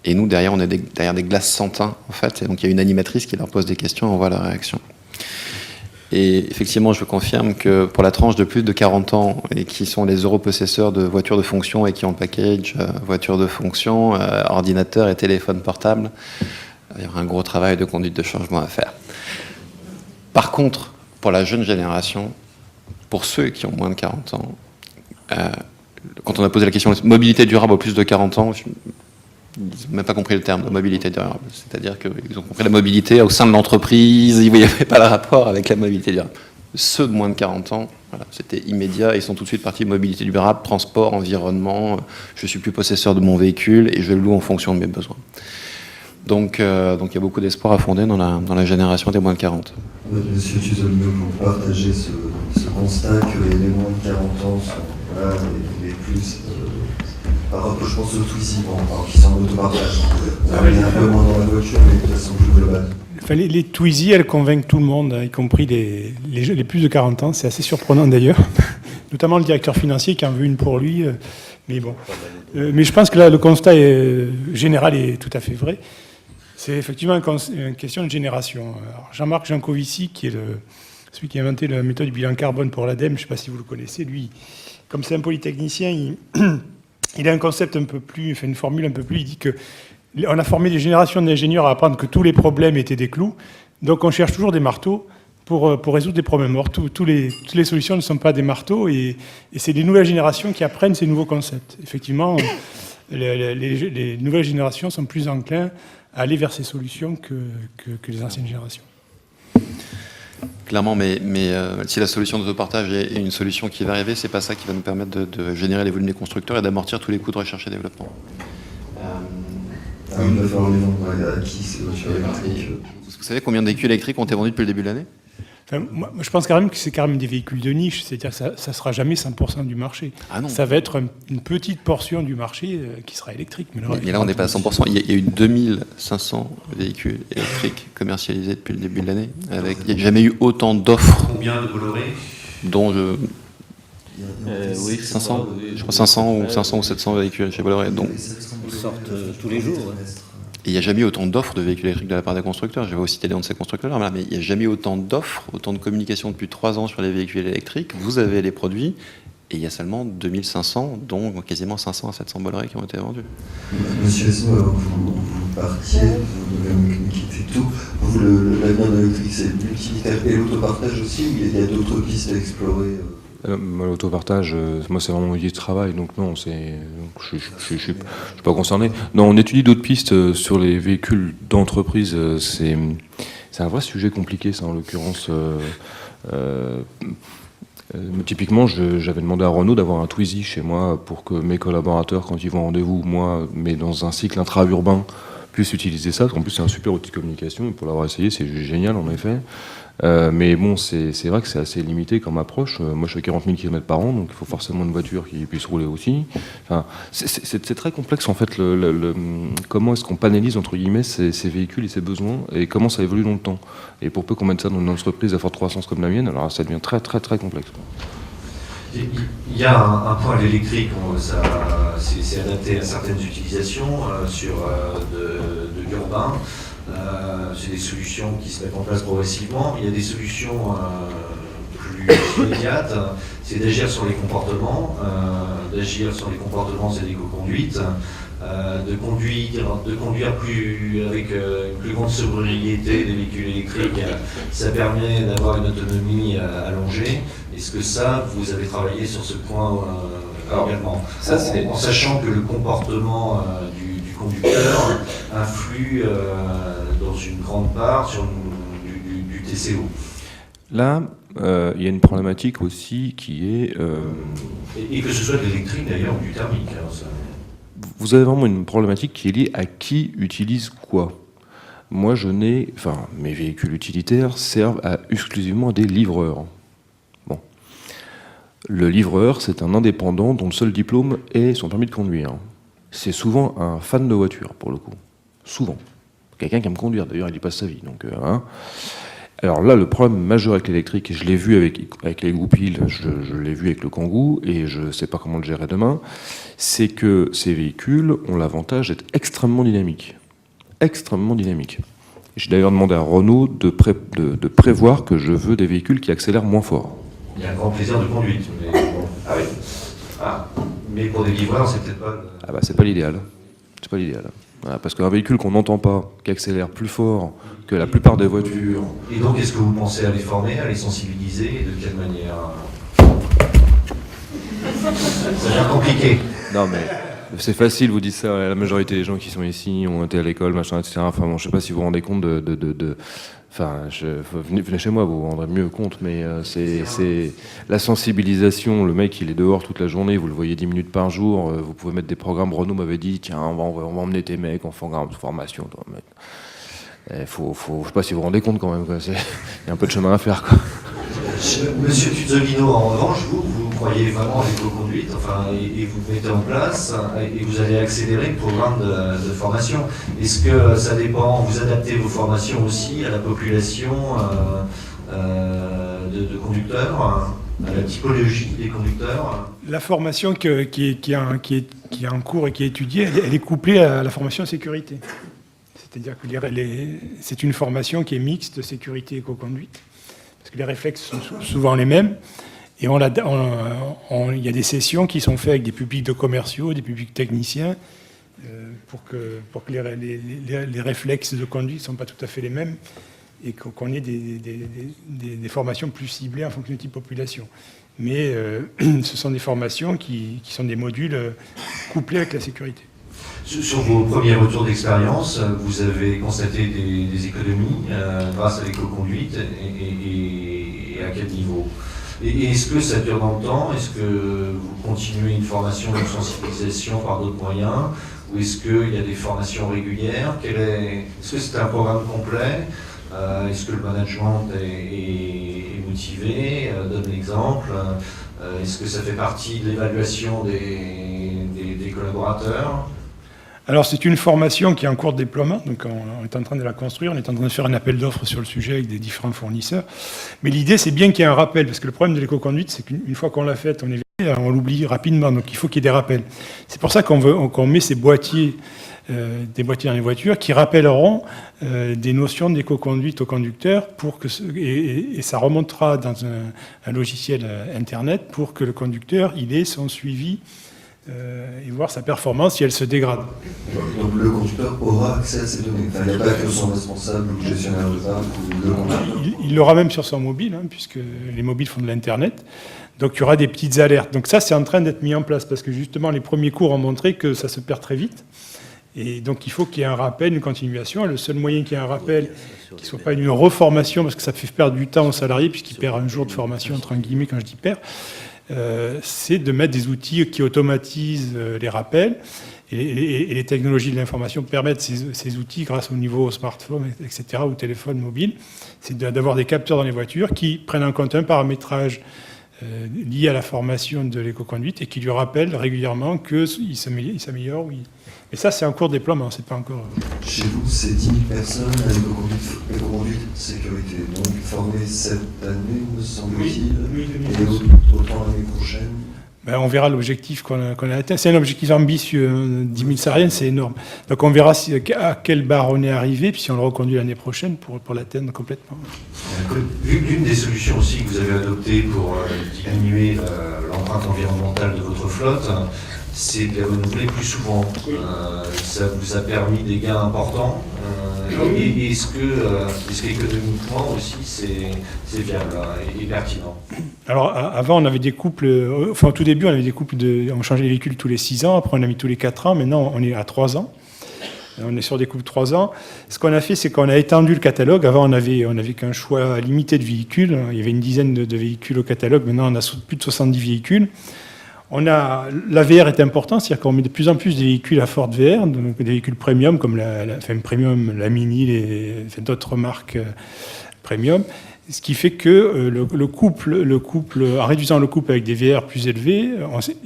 Et nous, derrière, on est derrière des glaces sans teint, en fait. Et donc il y a une animatrice qui leur pose des questions et on voit leur réaction. Et effectivement, je confirme que pour la tranche de plus de 40 ans et qui sont les europossesseurs de voitures de fonction et qui ont le package voitures de fonction, ordinateur et téléphone portable, il y aura un gros travail de conduite de changement à faire. Par contre, pour la jeune génération, pour ceux qui ont moins de 40 ans, quand on a posé la question mobilité durable aux plus de 40 ans, ils n'ont même pas compris le terme de mobilité durable. C'est-à-dire qu'ils ont compris la mobilité au sein de l'entreprise, ils ne voyaient pas le rapport avec la mobilité durable. Ceux de moins de 40 ans, voilà, c'était immédiat, ils sont tout de suite partis mobilité durable, transport, environnement, je ne suis plus possesseur de mon véhicule et je le loue en fonction de mes besoins. Donc il y a beaucoup d'espoir à fonder dans la génération des moins de 40. Monsieur Tuzolino, vous partagez ce constat que les moins de 40 ans sont voilà, les plus, par rapport, je pense, aux Twizy, qui sont en autopartage. Il y a un peu moins dans la voiture, mais de façon plus globale. Enfin, les Twizy, elles convainquent tout le monde, y compris les plus de 40 ans. C'est assez surprenant d'ailleurs, notamment le directeur financier qui en veut une pour lui. Mais bon. Mais je pense que là, le constat général est tout à fait vrai. C'est effectivement une question de génération. Alors, Jean-Marc Jancovici, qui est celui qui a inventé la méthode du bilan carbone pour l'ADEME, je ne sais pas si vous le connaissez, lui, comme c'est un polytechnicien, il a un concept un peu plus, une formule un peu plus, il dit que on a formé des générations d'ingénieurs à apprendre que tous les problèmes étaient des clous, donc on cherche toujours des marteaux pour résoudre des problèmes. Or, toutes les solutions ne sont pas des marteaux, et c'est les nouvelles générations qui apprennent ces nouveaux concepts. Effectivement, les nouvelles générations sont plus enclins à aller vers ces solutions que les anciennes générations. Clairement, mais si la solution d'autopartage est une solution qui va arriver, c'est pas ça qui va nous permettre de générer les volumes des constructeurs et d'amortir tous les coûts de recherche et développement. Il va falloir les vendre à qui ces voitures électriques. Vous savez combien de véhicules électriques ont été vendus depuis le début de l'année ? Enfin, moi, je pense quand même que c'est quand même des véhicules de niche, c'est-à-dire que ça ne sera jamais 100% du marché. Ah non. Ça va être une petite portion du marché qui sera électrique. Mais là, on n'est pas à 100%. Il y a eu 2500 véhicules électriques commercialisés depuis le début de l'année. Il n'y a jamais eu autant d'offres. Combien de Bolloré ? Dont Oui, 500, je crois 500 ou 700 véhicules chez Bolloré. Donc, ils sortent tous les jours. Ouais. Et il n'y a jamais eu autant d'offres de véhicules électriques de la part des constructeurs. Je vais aussi citer l'un de ces constructeurs-là, mais il n'y a jamais eu autant d'offres, autant de communication depuis 3 ans sur les véhicules électriques. Vous avez les produits, et il y a seulement 2500, dont quasiment 500 à 700 Bolloré qui ont été vendus. Monsieur Esmo, vous partiez, vous quittez tout. Vous, l'avenir de l'électrique, c'est l'utilitaire et l'autopartage aussi, ou il y a d'autres pistes à explorer L'autopartage, moi c'est vraiment mon outil de travail, donc non, je suis pas concerné. Non, on étudie d'autres pistes sur les véhicules d'entreprise. C'est un vrai sujet compliqué, ça, en l'occurrence. Typiquement, j'avais demandé à Renault d'avoir un Twizy chez moi pour que mes collaborateurs, quand ils vont en rendez-vous, moi, mais dans un cycle intra-urbain, puissent utiliser ça. En plus, c'est un super outil de communication. Pour l'avoir essayé, c'est génial, en effet. Mais bon, c'est vrai que c'est assez limité comme approche. Moi, je fais 40 000 km par an, donc il faut forcément une voiture qui puisse rouler aussi. Enfin, c'est très complexe, en fait, comment est-ce qu'on panélise, entre guillemets, ces véhicules et ces besoins, et comment ça évolue dans le temps. Et pour peu qu'on mette ça dans une entreprise à forte croissance comme la mienne, alors ça devient très, très, très complexe. Il y a un point à l'électrique, c'est adapté à certaines utilisations de l'urbain. C'est des solutions qui se mettent en place progressivement. Il y a des solutions plus immédiates, c'est d'agir sur les comportements. C'est l'éco-conduite. De conduire avec une plus grande sobriété des véhicules électriques. Ça permet d'avoir une autonomie allongée. Est-ce que ça, vous avez travaillé sur ce point également, en sachant que le comportement du conducteur influe dans une grande part sur du TCO. Là, il y a une problématique aussi qui est... Et que ce soit de l'électrique d'ailleurs ou du thermique. Vous avez vraiment une problématique qui est liée à qui utilise quoi. Moi, mes véhicules utilitaires servent exclusivement à des livreurs. Bon. Le livreur, c'est un indépendant dont le seul diplôme est son permis de conduire. C'est souvent un fan de voiture, pour le coup. Souvent. Quelqu'un qui aime conduire, d'ailleurs, il y passe sa vie. Donc, Alors là, le problème majeur avec l'électrique, et je l'ai vu avec les Goupil, je l'ai vu avec le Kangoo, et je ne sais pas comment le gérer demain, c'est que ces véhicules ont l'avantage d'être extrêmement dynamiques. Extrêmement dynamiques. J'ai d'ailleurs demandé à Renault de prévoir que je veux des véhicules qui accélèrent moins fort. Il y a un grand plaisir de conduite. Mais bon. Ah oui. Mais pour des livreurs, c'est peut-être pas... Ah bah c'est pas l'idéal. C'est pas l'idéal. Voilà, parce qu'un véhicule qu'on n'entend pas, qui accélère plus fort que la plupart des voitures... Et donc, est-ce que vous pensez à les former, à les sensibiliser, et de quelle manière? Ça devient compliqué. Non mais c'est facile, vous dites ça, la majorité des gens qui sont ici ont été à l'école, machin, etc. Enfin bon, je sais pas si vous vous rendez compte venez chez moi, vous vous rendrez mieux compte, mais c'est la sensibilisation. Le mec, il est dehors toute la journée, vous le voyez 10 minutes par jour, vous pouvez mettre des programmes. Renaud m'avait dit, tiens, on va emmener tes mecs en formation. je sais pas si vous vous rendez compte quand même, quoi. Il y a un peu de chemin à faire, quoi. Monsieur Tuzzolino, en revanche, vous croyez vraiment à l'éco-conduite, enfin, et vous mettez en place, et vous allez accélérer le programme de formation. Est-ce que ça dépend, vous adaptez vos formations aussi à la population de conducteurs, à la typologie des conducteurs? La formation qui est en cours et qui est étudiée, elle est couplée à la formation sécurité. C'est-à-dire que c'est une formation qui est mixte, sécurité et éco-conduite. Parce que les réflexes sont souvent les mêmes. Et il y a des sessions qui sont faites avec des publics de commerciaux, des publics techniciens, pour que les réflexes de conduite ne sont pas tout à fait les mêmes et qu'on ait des formations plus ciblées en fonction du type de population. Mais ce sont des formations qui sont des modules couplés avec la sécurité. Sur vos premiers retours d'expérience, vous avez constaté des économies grâce à l'éco-conduite et à quel niveau? Et est-ce que ça dure dans le temps? Est-ce que vous continuez une formation de sensibilisation par d'autres moyens? Ou est-ce qu'il y a des formations régulières? Est-ce que c'est un programme complet? Est-ce que le management est motivé? Donne l'exemple. Est-ce que ça fait partie de l'évaluation des collaborateurs? Alors c'est une formation qui est en cours de déploiement, donc on est en train de la construire, on est en train de faire un appel d'offres sur le sujet avec des différents fournisseurs. Mais l'idée c'est bien qu'il y ait un rappel, parce que le problème de l'éco-conduite c'est qu'une fois qu'on l'a faite, on l'oublie rapidement, donc il faut qu'il y ait des rappels. C'est pour ça qu'on met ces boîtiers, des boîtiers dans les voitures qui rappelleront des notions d'éco-conduite au conducteur et ça remontera dans un logiciel internet pour que le conducteur il ait son suivi et voir sa performance si elle se dégrade. Donc le conducteur aura accès à ces données. Enfin, il n'y a pas que son responsable ou le gestionnaire de parc ou le conducteur. Il l'aura même sur son mobile, puisque les mobiles font de l'Internet. Donc il y aura des petites alertes. Donc ça, c'est en train d'être mis en place, parce que justement, les premiers cours ont montré que ça se perd très vite. Et donc il faut qu'il y ait un rappel, une continuation. Et le seul moyen qu'il y ait un rappel, qu'il ne soit pas une reformation, parce que ça fait perdre du temps aux salariés, puisqu'il perd un jour de formation, entre guillemets, quand je dis perd, c'est de mettre des outils qui automatisent les rappels. Et les technologies de l'information permettent ces outils, grâce au niveau smartphone, etc., ou téléphone mobile, c'est d'avoir des capteurs dans les voitures qui prennent en compte un paramétrage lié à la formation de l'éco-conduite et qui lui rappellent régulièrement qu'il s'améliore. Oui. Et ça, c'est en cours de déploiement, c'est pas encore... Chez vous, c'est 10 000 personnes à l'éco-conduite sécurité. Donc formées cette année, me semble-t-il, et autant l'année prochaine. On verra l'objectif qu'on a atteint. C'est un objectif ambitieux, 10 000 salariés, c'est énorme. Donc on verra à quelle barre on est arrivé, puis si on le reconduit l'année prochaine pour l'atteindre complètement. L'une des solutions aussi que vous avez adoptées pour diminuer l'empreinte environnementale de votre flotte, c'est de les renouveler plus souvent. Ça vous a permis des gains importants. Et est-ce qu'économiquement aussi c'est viable et pertinent? Alors avant on avait des couples, au tout début on avait des couples on changeait les véhicules tous les 6 ans, après on a mis tous les 4 ans, maintenant on est à 3 ans. On est sur des couples 3 ans. Ce qu'on a fait, c'est qu'on a étendu le catalogue. Avant, on avait qu'un choix limité de véhicules. Il y avait une dizaine de véhicules au catalogue. Maintenant, on a plus de 70 véhicules. La VR est important, c'est-à-dire qu'on met de plus en plus des véhicules à forte VR, donc des véhicules premium, comme la Mini, d'autres marques premium. Ce qui fait que le couple, en réduisant le couple avec des VR plus élevés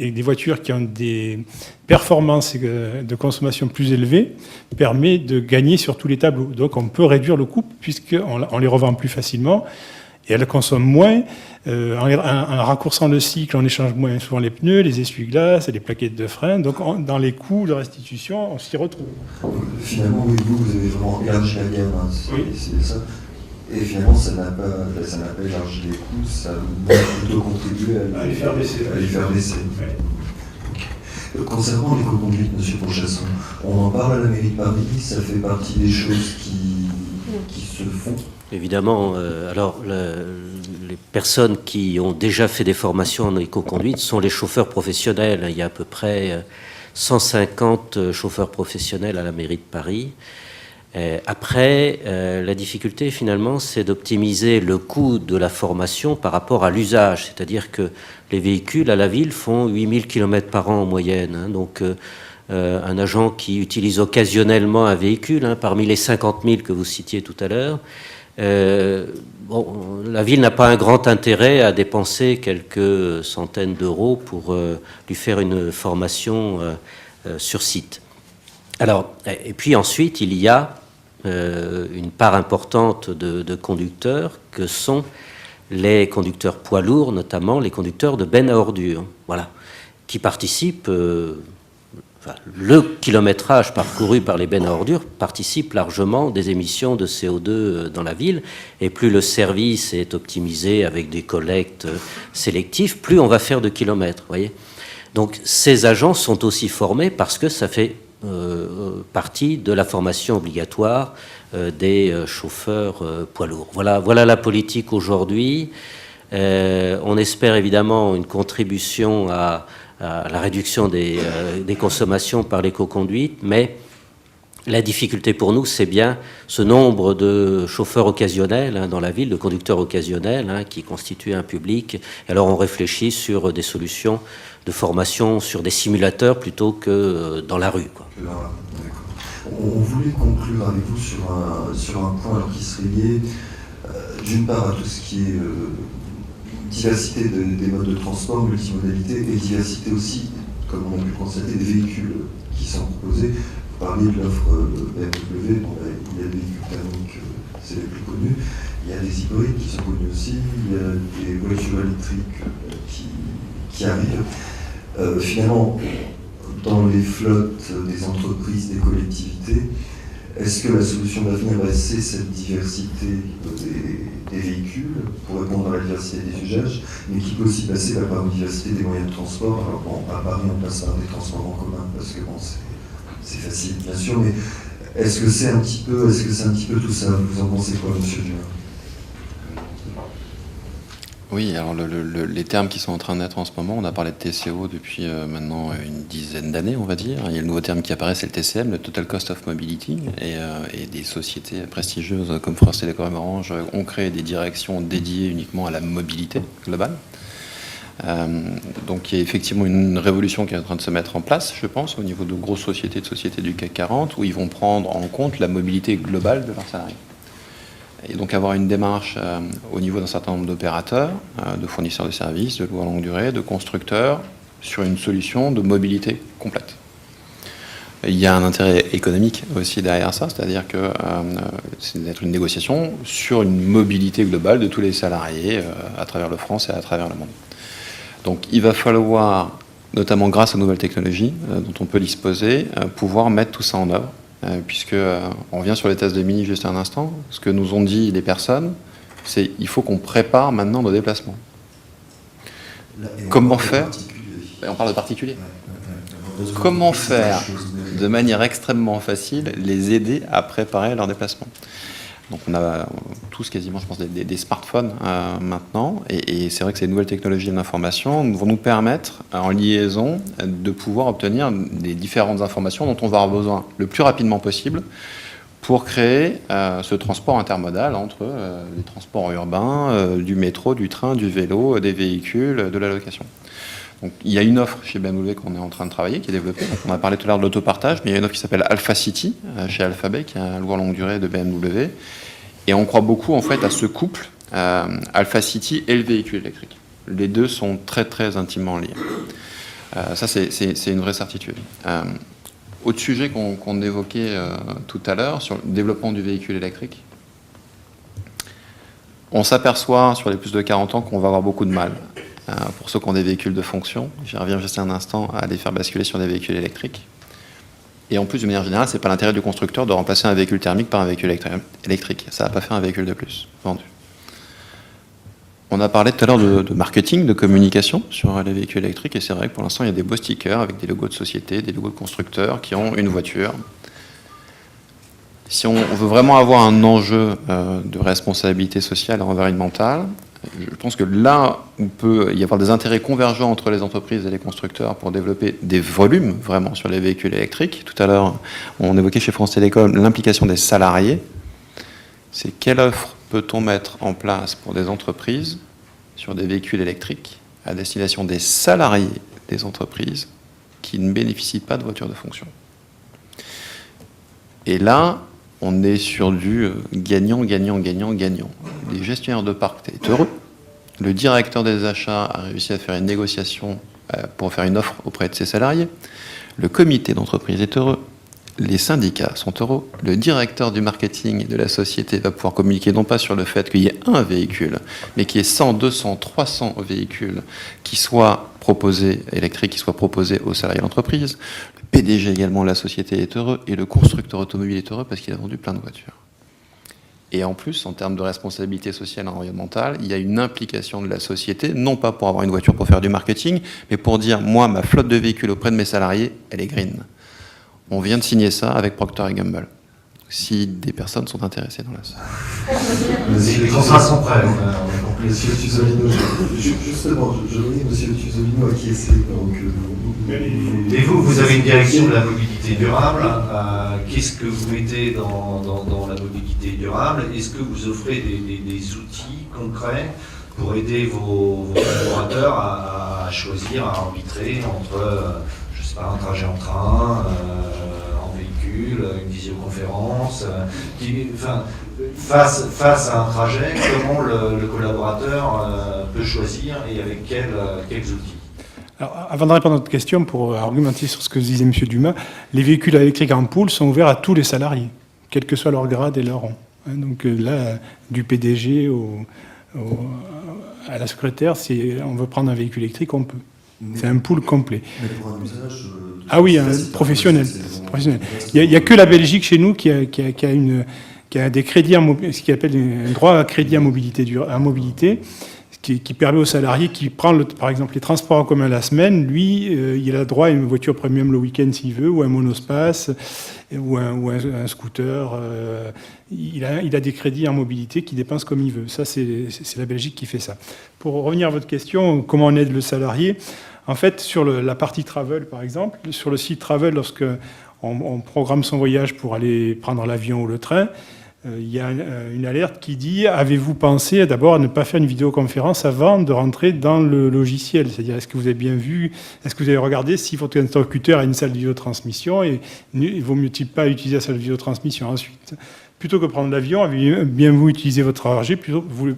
et des voitures qui ont des performances de consommation plus élevées, permet de gagner sur tous les tableaux. Donc on peut réduire le couple puisqu'on les revend plus facilement et elles consomment moins. En raccourçant le cycle, on échange moins souvent les pneus, les essuie-glaces et les plaquettes de frein. Donc dans les coûts de restitution, on s'y retrouve. Finalement, oui, vous avez vraiment élargi la gamme, c'est ça. Et finalement, ça n'a pas élargi les coûts, ça a plutôt contribué à les faire baisser. Ouais. Concernant l'éco-conduite, M. Pourchasson, on en parle à la mairie de Paris, ça fait partie des choses qui se font. Évidemment, les personnes qui ont déjà fait des formations en éco-conduite sont les chauffeurs professionnels. Il y a à peu près 150 chauffeurs professionnels à la mairie de Paris. Après, la difficulté finalement, c'est d'optimiser le coût de la formation par rapport à l'usage. C'est-à-dire que les véhicules à la ville font 8000 km par an en moyenne. Donc un agent qui utilise occasionnellement un véhicule, hein, parmi les 50 000 que vous citiez tout à l'heure. La ville n'a pas un grand intérêt à dépenser quelques centaines d'euros pour lui faire une formation sur site. Alors, et puis ensuite, il y a une part importante de conducteurs que sont les conducteurs poids lourds, notamment les conducteurs de bennes à ordures, voilà, qui participent. Le kilométrage parcouru par les bennes à ordures participe largement des émissions de CO2 dans la ville, et plus le service est optimisé avec des collectes sélectives, plus on va faire de kilomètres, voyez. Donc ces agents sont aussi formés parce que ça fait partie de la formation obligatoire des chauffeurs poids lourds. Voilà la politique aujourd'hui. On espère évidemment une contribution à la réduction des consommations par l'éco-conduite, mais la difficulté pour nous, c'est bien ce nombre de chauffeurs occasionnels dans la ville, de conducteurs occasionnels qui constituent un public. Et alors on réfléchit sur des solutions de formation sur des simulateurs plutôt que dans la rue, quoi. On voulait conclure avec vous sur un point alors, qui serait lié d'une part à tout ce qui est diversité des modes de transport, multimodalité, et diversité aussi, comme on a pu constater, des véhicules qui sont proposés. Vous parliez de l'offre BMW, il y a des véhicules thermiques, c'est les plus connus, il y a des hybrides qui sont connus aussi, il y a des voitures électriques qui arrivent. Finalement, dans les flottes des entreprises, des collectivités, est-ce que la solution d'avenir, c'est cette diversité des véhicules pour répondre à la diversité des usages, mais qui peut aussi passer par une diversité des moyens de transport? Alors bon, à Paris, on passe par des transports en commun parce que bon, c'est facile, bien sûr, mais est-ce que c'est un petit peu tout ça? Vous en pensez quoi, monsieur Dumas? Oui, alors les termes qui sont en train de naître en ce moment, on a parlé de TCO depuis maintenant une dizaine d'années, on va dire. Il y a le nouveau terme qui apparaît, c'est le TCM, le Total Cost of Mobility, et des sociétés prestigieuses comme France Télécom et Orange ont créé des directions dédiées uniquement à la mobilité globale. Donc il y a effectivement une révolution qui est en train de se mettre en place, je pense, au niveau de grosses sociétés, de sociétés du CAC 40, où ils vont prendre en compte la mobilité globale de leurs salariés. Et donc avoir une démarche au niveau d'un certain nombre d'opérateurs, de fournisseurs de services, de loueurs longue durée, de constructeurs, sur une solution de mobilité complète. Il y a un intérêt économique aussi derrière ça, c'est-à-dire que c'est d'être une négociation sur une mobilité globale de tous les salariés à travers la France et à travers le monde. Donc il va falloir, notamment grâce aux nouvelles technologies dont on peut disposer, pouvoir mettre tout ça en œuvre. Puisque on revient sur les tests de Mini juste un instant, ce que nous ont dit les personnes, c'est qu'il faut qu'on prépare maintenant nos déplacements. Comment faire? On parle de particuliers. Comment faire de manière extrêmement facile les aider à préparer leur déplacement? Donc on a tous quasiment, je pense, des smartphones maintenant, et c'est vrai que ces nouvelles technologies de l'information vont nous permettre, en liaison, de pouvoir obtenir des différentes informations dont on va avoir besoin le plus rapidement possible pour créer ce transport intermodal entre les transports urbains, du métro, du train, du vélo, des véhicules, de la location. Donc, il y a une offre chez BMW qu'on est en train de travailler, qui est développée. Donc, on a parlé tout à l'heure de l'autopartage, mais il y a une offre qui s'appelle Alpha City, chez Alphabet, qui est un loueur longue durée de BMW. Et on croit beaucoup en fait à ce couple, Alpha City et le véhicule électrique. Les deux sont très très intimement liés. Ça, c'est une vraie certitude. Autre sujet qu'on évoquait tout à l'heure, sur le développement du véhicule électrique, on s'aperçoit sur les plus de 40 ans qu'on va avoir beaucoup de mal. Pour ceux qui ont des véhicules de fonction, j'y reviens juste un instant, à les faire basculer sur des véhicules électriques. Et en plus, de manière générale, ce n'est pas l'intérêt du constructeur de remplacer un véhicule thermique par un véhicule électrique. Ça ne va pas faire un véhicule de plus vendu. On a parlé tout à l'heure de marketing, de communication sur les véhicules électriques, et c'est vrai que pour l'instant, il y a des beaux stickers avec des logos de sociétés, des logos de constructeurs qui ont une voiture. Si on veut vraiment avoir un enjeu de responsabilité sociale et environnementale, je pense que là, on peut y avoir des intérêts convergents entre les entreprises et les constructeurs pour développer des volumes vraiment sur les véhicules électriques. Tout à l'heure, on évoquait chez France Télécom l'implication des salariés. C'est quelle offre peut-on mettre en place pour des entreprises sur des véhicules électriques à destination des salariés des entreprises qui ne bénéficient pas de voiture de fonction. Et là, on est sur du gagnant, gagnant, gagnant, gagnant. Les gestionnaires de parc est heureux. Le directeur des achats a réussi à faire une négociation pour faire une offre auprès de ses salariés. Le comité d'entreprise est heureux. Les syndicats sont heureux. Le directeur du marketing de la société va pouvoir communiquer non pas sur le fait qu'il y ait un véhicule, mais qu'il y ait 100, 200, 300 véhicules qui soient proposés, électriques, qui soient proposés aux salariés de l'entreprise. Le PDG également de la société est heureux et le constructeur automobile est heureux parce qu'il a vendu plein de voitures. Et en plus, en termes de responsabilité sociale et environnementale, il y a une implication de la société, non pas pour avoir une voiture pour faire du marketing, mais pour dire, moi, ma flotte de véhicules auprès de mes salariés, elle est green. On vient de signer ça avec Procter & Gamble, si des personnes sont intéressées dans la salle. Les contrats sont prêts. Monsieur Tuzolino, justement, je voulais Monsieur Tuzolino acquiescer. Et vous avez une direction de la mobilité durable. Qu'est-ce que vous mettez dans la mobilité durable? Est-ce que vous offrez des outils concrets pour aider vos collaborateurs à choisir, à arbitrer entre, je sais pas, un trajet en train, en véhicule, une visioconférence, face à un trajet, comment le collaborateur peut choisir et avec quels outils? Alors, avant de répondre à votre question, pour argumenter sur ce que disait M. Dumas, les véhicules électriques en pool sont ouverts à tous les salariés, quel que soit leur grade et leur rang. Donc là, du PDG à la secrétaire, si on veut prendre un véhicule électrique, on peut. C'est un pool complet. Mais pour un usage... Ah oui, professionnel. Il n'y a que la Belgique chez nous qui a des crédits, ce qu'il appelle un droit à crédit à mobilité, qui permet aux salariés qui prend par exemple les transports en commun la semaine, lui, il a droit à une voiture premium le week-end s'il veut, ou un monospace, ou un scooter. Il a des crédits en mobilité qu'il dépense comme il veut. Ça, c'est la Belgique qui fait ça. Pour revenir à votre question, comment on aide le salarié? En fait, sur la partie travel, par exemple, sur le site travel, lorsque on programme son voyage pour aller prendre l'avion ou le train, il y a une alerte qui dit « Avez-vous pensé d'abord à ne pas faire une vidéoconférence avant de rentrer dans le logiciel ?» C'est-à-dire, est-ce que vous avez bien vu, est-ce que vous avez regardé si votre interlocuteur a une salle de vidéotransmission et il vaut mieux-il pas utiliser la salle de vidéotransmission ensuite? Plutôt que prendre l'avion, avez-vous bien utiliser votre ARG, plutôt vous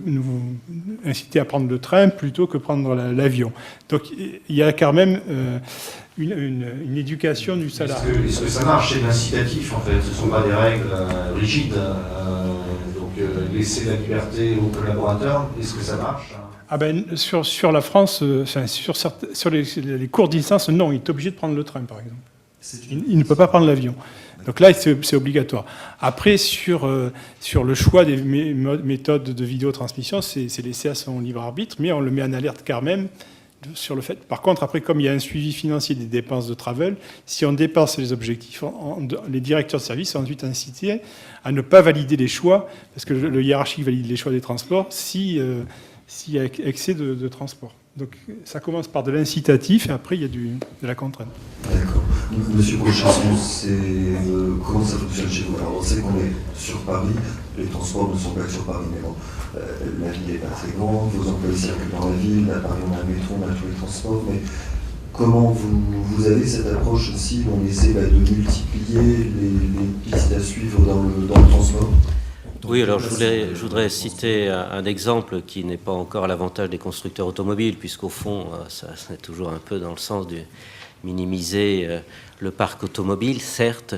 inciter à prendre le train plutôt que prendre l'avion. Donc il y a quand même une éducation du salarié. Est-ce que ça marche? C'est de l'incitatif en fait, ce ne sont pas des règles rigides. Donc laisser la liberté aux collaborateurs, est-ce que ça marche? Ah ben, sur la France, sur les courtes distances, non, il est obligé de prendre le train par exemple. Il ne peut pas prendre l'avion. Donc là, c'est obligatoire. Après, sur le choix des méthodes de vidéotransmission, c'est laissé à son libre arbitre, mais on le met en alerte quand même sur le fait. Par contre, après, comme il y a un suivi financier des dépenses de travel, si on dépasse les objectifs, les directeurs de service sont ensuite incités à ne pas valider les choix, parce que le hiérarchique valide les choix des transports, s'il y a excès de transport. Donc ça commence par de l'incitatif et après il y a de la contrainte. D'accord. Monsieur Beauchasson, comment ça fonctionne chez vous? Alors on sait qu'on est sur Paris, les transports ne sont pas que sur Paris, mais bon, la ville n'est pas très grande, vos employés circulent dans la ville, à Paris on a le métro, on a tous les transports, mais comment vous avez cette approche aussi où on essaie de multiplier les pistes à suivre dans le transport? Oui, alors je voudrais citer un exemple qui n'est pas encore à l'avantage des constructeurs automobiles, puisqu'au fond, ça c'est toujours un peu dans le sens de minimiser le parc automobile. Certes,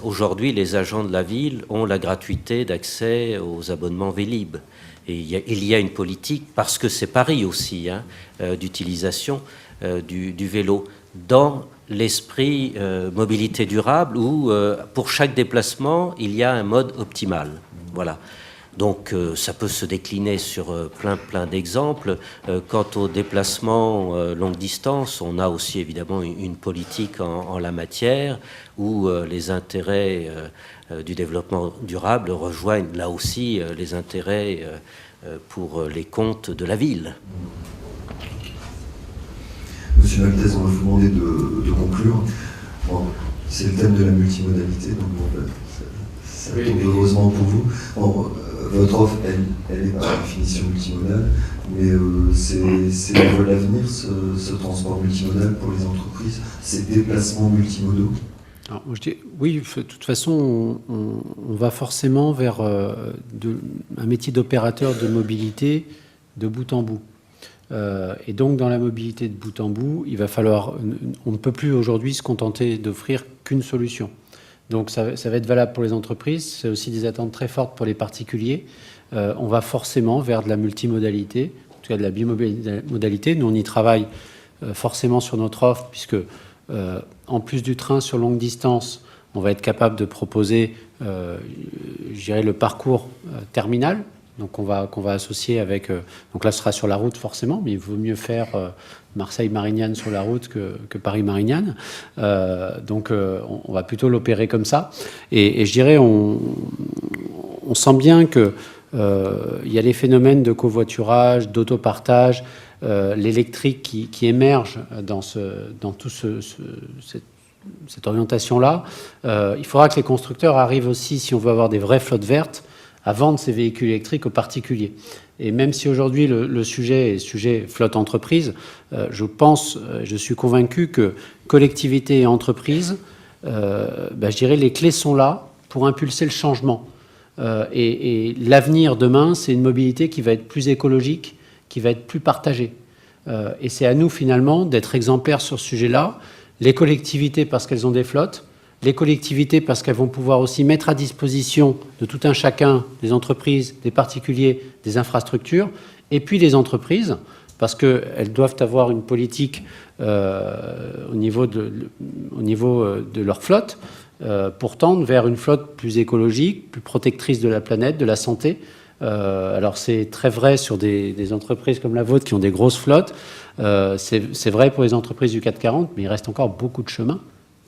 aujourd'hui, les agents de la ville ont la gratuité d'accès aux abonnements Vélib. Et il y a une politique, parce que c'est Paris aussi, d'utilisation du vélo, dans l'esprit mobilité durable, où pour chaque déplacement, il y a un mode optimal. Voilà. Donc ça peut se décliner sur plein d'exemples. Quant aux déplacements longue distance, on a aussi évidemment une politique en la matière où les intérêts du développement durable rejoignent là aussi les intérêts pour les comptes de la ville. Monsieur Maltese, on va vous demander de conclure. Bon, c'est le thème de la multimodalité, donc bon, ça tombe heureusement pour vous. Bon, votre offre, elle est par définition multimodale, mais c'est la voie de l'avenir, ce transport multimodal pour les entreprises, ces déplacements multimodaux. Alors, je dis, oui, de toute façon, on va forcément vers un métier d'opérateur de mobilité de bout en bout. Et donc, dans la mobilité de bout en bout, il va falloir. On ne peut plus aujourd'hui se contenter d'offrir qu'une solution. Donc, ça va être valable pour les entreprises. C'est aussi des attentes très fortes pour les particuliers. On va forcément vers de la multimodalité, en tout cas de la bimodalité. Nous, on y travaille forcément sur notre offre, puisque en plus du train sur longue distance, on va être capable de proposer, je dirais, le parcours terminal. Donc qu'on va associer avec... donc là, ce sera sur la route forcément, mais il vaut mieux faire Marseille-Marignane sur la route que Paris-Marignane. Donc on va plutôt l'opérer comme ça. Et je dirais, on sent bien que il y a les phénomènes de covoiturage, d'autopartage, l'électrique qui émerge dans toute cette orientation-là. Il faudra que les constructeurs arrivent aussi, si on veut avoir des vraies flottes vertes, à vendre ces véhicules électriques aux particuliers. Et même si aujourd'hui le sujet est sujet flotte entreprise, je suis convaincu que collectivités et entreprises, je dirais les clés sont là pour impulser le changement. Et l'avenir demain, c'est une mobilité qui va être plus écologique, qui va être plus partagée. Et c'est à nous finalement d'être exemplaires sur ce sujet-là. Les collectivités parce qu'elles ont des flottes, les collectivités parce qu'elles vont pouvoir aussi mettre à disposition de tout un chacun, des entreprises, des particuliers, des infrastructures, et puis les entreprises parce qu'elles doivent avoir une politique au niveau de leur flotte pour tendre vers une flotte plus écologique, plus protectrice de la planète, de la santé. Alors c'est très vrai sur des entreprises comme la vôtre qui ont des grosses flottes, c'est vrai pour les entreprises du 440, mais il reste encore beaucoup de chemin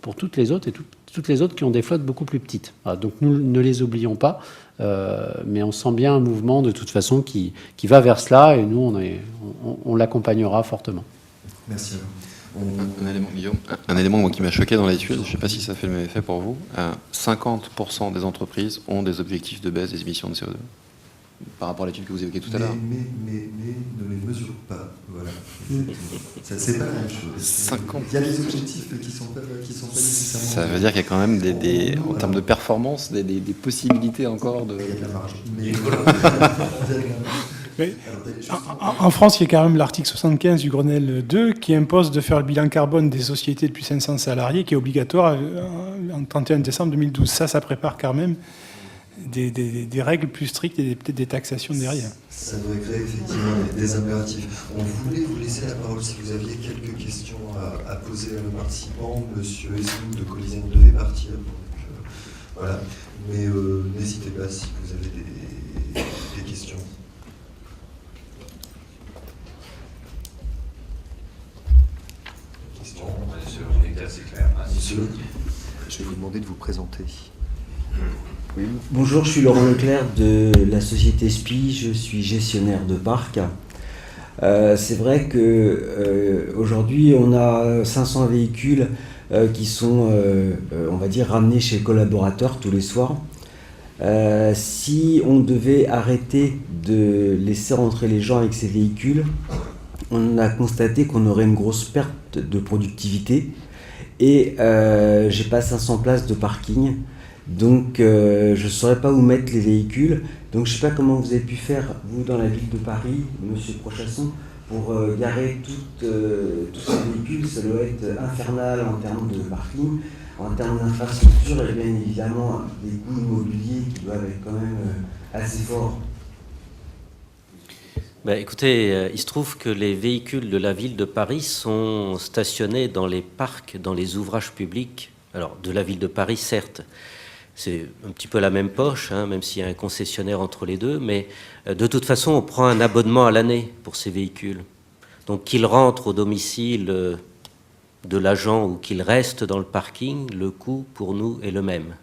pour toutes les autres et toutes les autres qui ont des flottes beaucoup plus petites. Voilà, donc nous ne les oublions pas, mais on sent bien un mouvement de toute façon qui va vers cela et nous on l'accompagnera fortement. Merci. Un élément moi, qui m'a choqué dans l'étude, je ne sais pas si ça fait le même effet pour vous, 50% des entreprises ont des objectifs de baisse des émissions de CO2 par rapport à l'étude que vous évoquiez tout à l'heure. Mais ne les mesure pas. Voilà. C'est pas la même chose. 50. Il y a des objectifs qui sont pas nécessairement... Ça veut dire qu'il y a quand même, en termes de performance, des possibilités encore de... Il y a de la marge. Mais... Oui. En France, il y a quand même l'article 75 du Grenelle 2 qui impose de faire le bilan carbone des sociétés de plus de 500 salariés, qui est obligatoire en 31 décembre 2012. Ça prépare quand même des règles plus strictes et peut-être des taxations derrière. Ça doit créer effectivement des impératifs. On voulait vous laisser la parole si vous aviez quelques questions à poser à nos participants. Monsieur Esnou de Colisen devait partir. Donc, voilà. Mais n'hésitez pas si vous avez des questions. C'est clair. Monsieur, je vais vous demander de vous présenter. Oui. Bonjour, je suis Laurent Leclerc de la société SPI, je suis gestionnaire de parc. C'est vrai qu'aujourd'hui, on a 500 véhicules qui sont, on va dire, ramenés chez les collaborateurs tous les soirs. Si on devait arrêter de laisser rentrer les gens avec ces véhicules, on a constaté qu'on aurait une grosse perte de productivité et j'ai pas 500 places de parking. Donc je ne saurais pas où mettre les véhicules. Donc je ne sais pas comment vous avez pu faire, vous, dans la ville de Paris, monsieur Prochasson, pour garer tous ces véhicules. Ça doit être infernal en termes de parking, en termes d'infrastructure et bien évidemment des coûts immobiliers qui doivent être quand même assez forts. Écoutez, il se trouve que les véhicules de la ville de Paris sont stationnés dans les parcs, dans les ouvrages publics. Alors de la ville de Paris, certes. C'est un petit peu la même poche, hein, même s'il y a un concessionnaire entre les deux, mais de toute façon, on prend un abonnement à l'année pour ces véhicules. Donc qu'ils rentrent au domicile de l'agent ou qu'ils restent dans le parking, le coût pour nous est le même.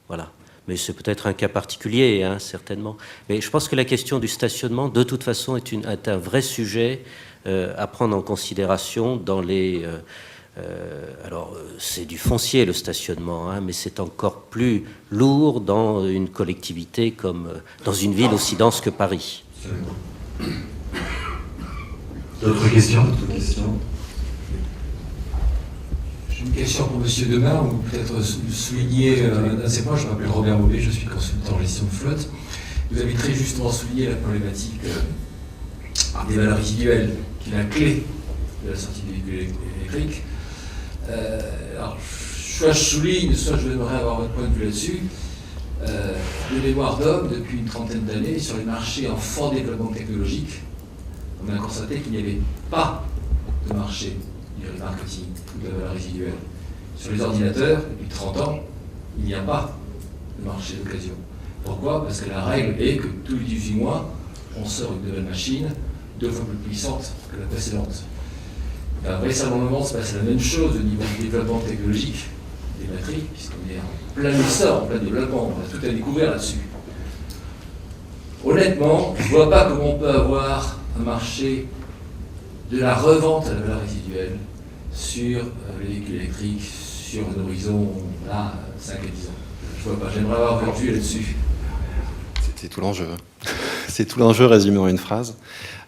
Voilà. Mais c'est peut-être un cas particulier, hein, certainement. Mais je pense que la question du stationnement, de toute façon, est un vrai sujet à prendre en considération dans les Alors, c'est du foncier, le stationnement, hein, mais c'est encore plus lourd dans une collectivité comme dans une ville aussi dense que Paris. D'autres questions? D'autres questions? J'ai une question pour M. Demar, ou peut-être souligner un de ces points. Je m'appelle Robert Maubé, je suis consultant en gestion de flotte. Vous avez très justement souligné la problématique des valeurs résiduelles, qui est la clé de la sortie des véhicules électriques. Alors, soit je souligne, soit je voudrais avoir votre point de vue là-dessus. De mémoire d'homme, depuis une trentaine d'années, sur les marchés en fort développement technologique, on a constaté qu'il n'y avait pas de marché du remarketing ou de la valeur résiduelle. Sur les ordinateurs, depuis 30 ans, il n'y a pas de marché d'occasion. Pourquoi? Parce que la règle est que tous les 18 mois, on sort une nouvelle machine 2 fois plus puissante que la précédente. Vraisemblablement, se passe la même chose au niveau du développement technologique des batteries, puisqu'on est en plein essor, en plein développement, on a tout à découvrir là-dessus. Honnêtement, je ne vois pas comment on peut avoir un marché de la revente à la valeur résiduelle sur les véhicules électriques sur un horizon, là, 5 à 10 ans. Je ne vois pas, j'aimerais avoir votre vue là-dessus. C'est tout l'enjeu. C'est tout l'enjeu résumé en une phrase.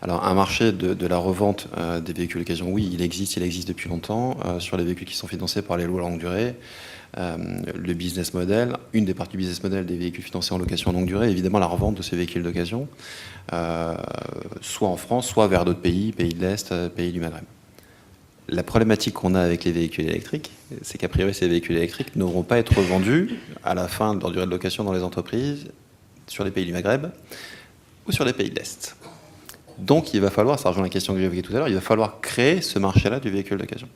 Alors, un marché de la revente des véhicules d'occasion, oui, il existe depuis longtemps. Sur les véhicules qui sont financés par les lots à longue durée, le business model, une des parties du business model des véhicules financés en location à longue durée, évidemment la revente de ces véhicules d'occasion, soit en France, soit vers d'autres pays, pays de l'Est, pays du Maghreb. La problématique qu'on a avec les véhicules électriques, c'est qu'a priori, ces véhicules électriques ne vont pas être revendus à la fin de leur durée de location dans les entreprises, sur les pays du Maghreb ou sur les pays de l'Est. Donc, il va falloir, ça rejoint la question que j'ai évoquée tout à l'heure, il va falloir créer ce marché-là du véhicule d'occasion.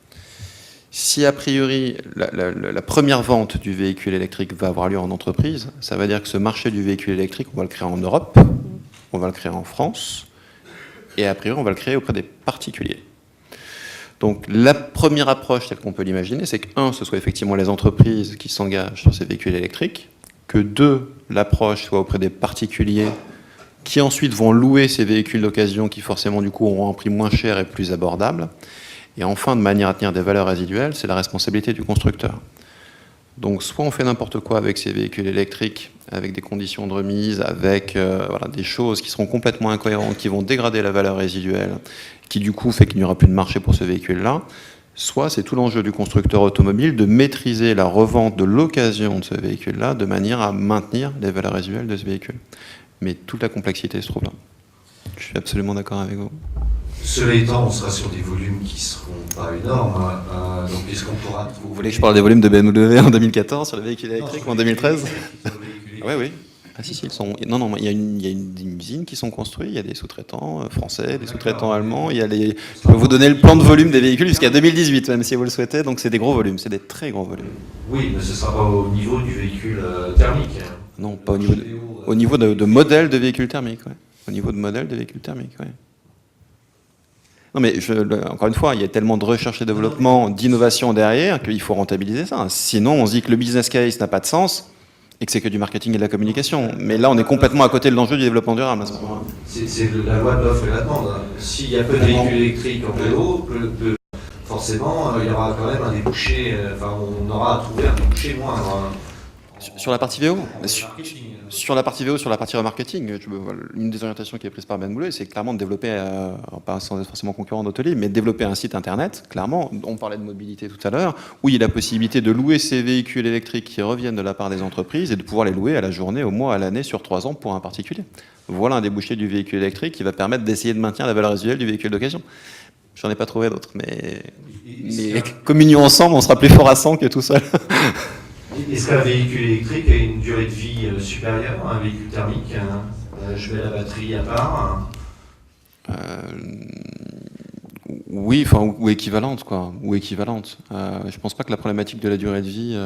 Si, a priori, la première vente du véhicule électrique va avoir lieu en entreprise, ça veut dire que ce marché du véhicule électrique, on va le créer en Europe, on va le créer en France, et a priori, on va le créer auprès des particuliers. Donc, la première approche, telle qu'on peut l'imaginer, c'est que, 1, ce soit effectivement les entreprises qui s'engagent sur ces véhicules électriques, que 2, l'approche soit auprès des particuliers qui ensuite vont louer ces véhicules d'occasion qui forcément du coup auront un prix moins cher et plus abordable. Et enfin, de manière à tenir des valeurs résiduelles, c'est la responsabilité du constructeur. Donc soit on fait n'importe quoi avec ces véhicules électriques, avec des conditions de remise, avec voilà, des choses qui seront complètement incohérentes, qui vont dégrader la valeur résiduelle, qui du coup fait qu'il n'y aura plus de marché pour ce véhicule-là, soit c'est tout l'enjeu du constructeur automobile de maîtriser la revente de l'occasion de ce véhicule-là de manière à maintenir les valeurs résiduelles de ce véhicule. Mais toute la complexité se trouve là. Je suis absolument d'accord avec vous. Cela étant, on sera sur des volumes qui ne seront pas énormes. Donc, est-ce qu'on pourra... Vous voulez que je parle des volumes de BMW en 2014 sur les véhicules électriques ou en 2013 ? Oui, oui. Ah si, ils sont... Non, il y a une usine qui sont construits, il y a des sous-traitants français, des sous-traitants allemands, il y a les... Je peux vous donner le plan de volume des véhicules jusqu'à 2018, même si vous le souhaitez, donc c'est des gros volumes, c'est des très gros volumes. Oui, mais ce ne sera pas au niveau du véhicule thermique. Non, pas au niveau de modèle de véhicules thermiques, ouais. Au niveau de modèle de véhicules thermiques, oui. Non mais, encore une fois, il y a tellement de recherche et développement, d'innovation derrière, qu'il faut rentabiliser ça. Sinon, on se dit que le business case n'a pas de sens, et que c'est que du marketing et de la communication. Mais là, on est complètement à côté de l'enjeu du développement durable à ce moment-là. C'est la loi de l'offre et la demande. S'il y a peu de véhicules électriques en vélo, forcément, il y aura quand même un débouché, on aura à trouver un débouché moindre. Sur la partie VO, sur la partie VO, sur la partie remarketing, une des orientations qui est prise par Ben Moulay, c'est clairement de développer, pas sans être forcément concurrent d'Autolit, mais de développer un site internet, clairement, on parlait de mobilité tout à l'heure, où il y a la possibilité de louer ces véhicules électriques qui reviennent de la part des entreprises et de pouvoir les louer à la journée, au mois, à l'année, sur 3 ans pour un particulier. Voilà un débouché du véhicule électrique qui va permettre d'essayer de maintenir la valeur résiduelle du véhicule d'occasion. J'en ai pas trouvé d'autres, mais communions ensemble, on sera plus fort à 100 que tout seul. Est-ce qu'un véhicule électrique a une durée de vie supérieure à un véhicule thermique? Je mets la batterie à part. Oui, ou équivalente, quoi. Ou équivalente. Je pense pas que la problématique de la durée de vie...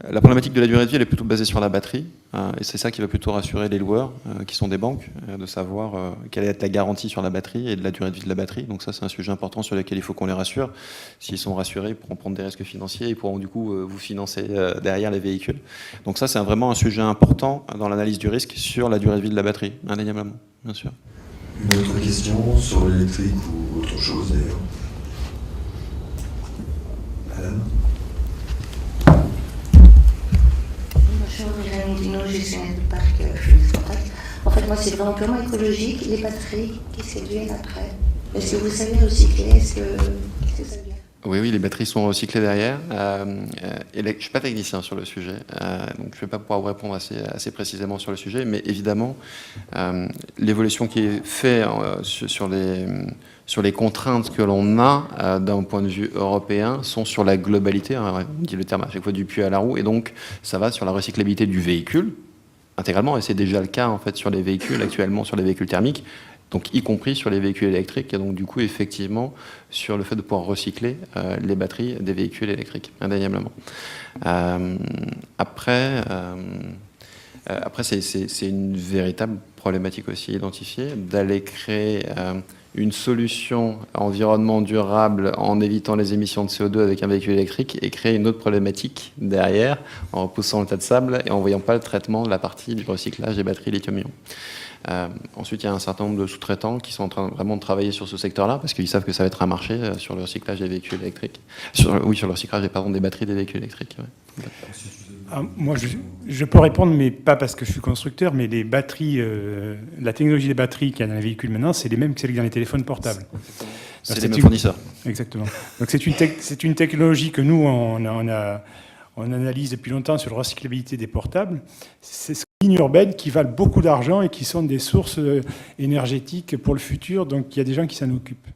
La problématique de la durée de vie, elle est plutôt basée sur la batterie, et c'est ça qui va plutôt rassurer les loueurs, qui sont des banques, de savoir quelle est la garantie sur la batterie et de la durée de vie de la batterie. Donc ça, c'est un sujet important sur lequel il faut qu'on les rassure. S'ils sont rassurés, ils pourront prendre des risques financiers, ils pourront du coup vous financer derrière les véhicules. Donc ça, c'est vraiment un sujet important dans l'analyse du risque sur la durée de vie de la batterie, indéniablement, bien sûr. Une autre question sur l'électrique ou autre chose d'ailleurs? Madame. Bonjour, Jérémy Dino, gestionnaire de parc Félix Contact. En fait, moi, c'est vraiment purement écologique. Les batteries, qu'est-ce qu'elles deviennent après? Est-ce que vous savez recycler? Qu'est-ce que ça devient? Oui, les batteries sont recyclées derrière. Je ne suis pas technicien sur le sujet, donc je ne vais pas pouvoir vous répondre assez précisément sur le sujet, mais évidemment, l'évolution qui est faite sur les contraintes que l'on a d'un point de vue européen sont sur la globalité, hein, on dit le terme à chaque fois du puits à la roue, et donc ça va sur la recyclabilité du véhicule intégralement, et c'est déjà le cas en fait sur les véhicules actuellement, sur les véhicules thermiques, donc y compris sur les véhicules électriques, et donc du coup effectivement sur le fait de pouvoir recycler les batteries des véhicules électriques, indéniablement. Après c'est une véritable problématique aussi identifiée, d'aller créer une solution environnement durable en évitant les émissions de CO2 avec un véhicule électrique et créer une autre problématique derrière en repoussant le tas de sable et en ne voyant pas le traitement de la partie du recyclage des batteries lithium-ion. Ensuite, il y a un certain nombre de sous-traitants qui sont en train vraiment de travailler sur ce secteur-là parce qu'ils savent que ça va être un marché sur le recyclage des véhicules électriques. Sur le recyclage des batteries des véhicules électriques. Ouais. Moi, je peux répondre, mais pas parce que je suis constructeur, mais les batteries, la technologie des batteries qu'il y a dans les véhicules maintenant, c'est les mêmes que celles qu'il y a dans les téléphones portables. C'est les mêmes fournisseurs. Exactement. Donc c'est une technologie que nous, on analyse depuis longtemps sur la recyclabilité des portables. C'est ces lignes urbaines qui valent beaucoup d'argent et qui sont des sources énergétiques pour le futur. Donc il y a des gens qui s'en occupent.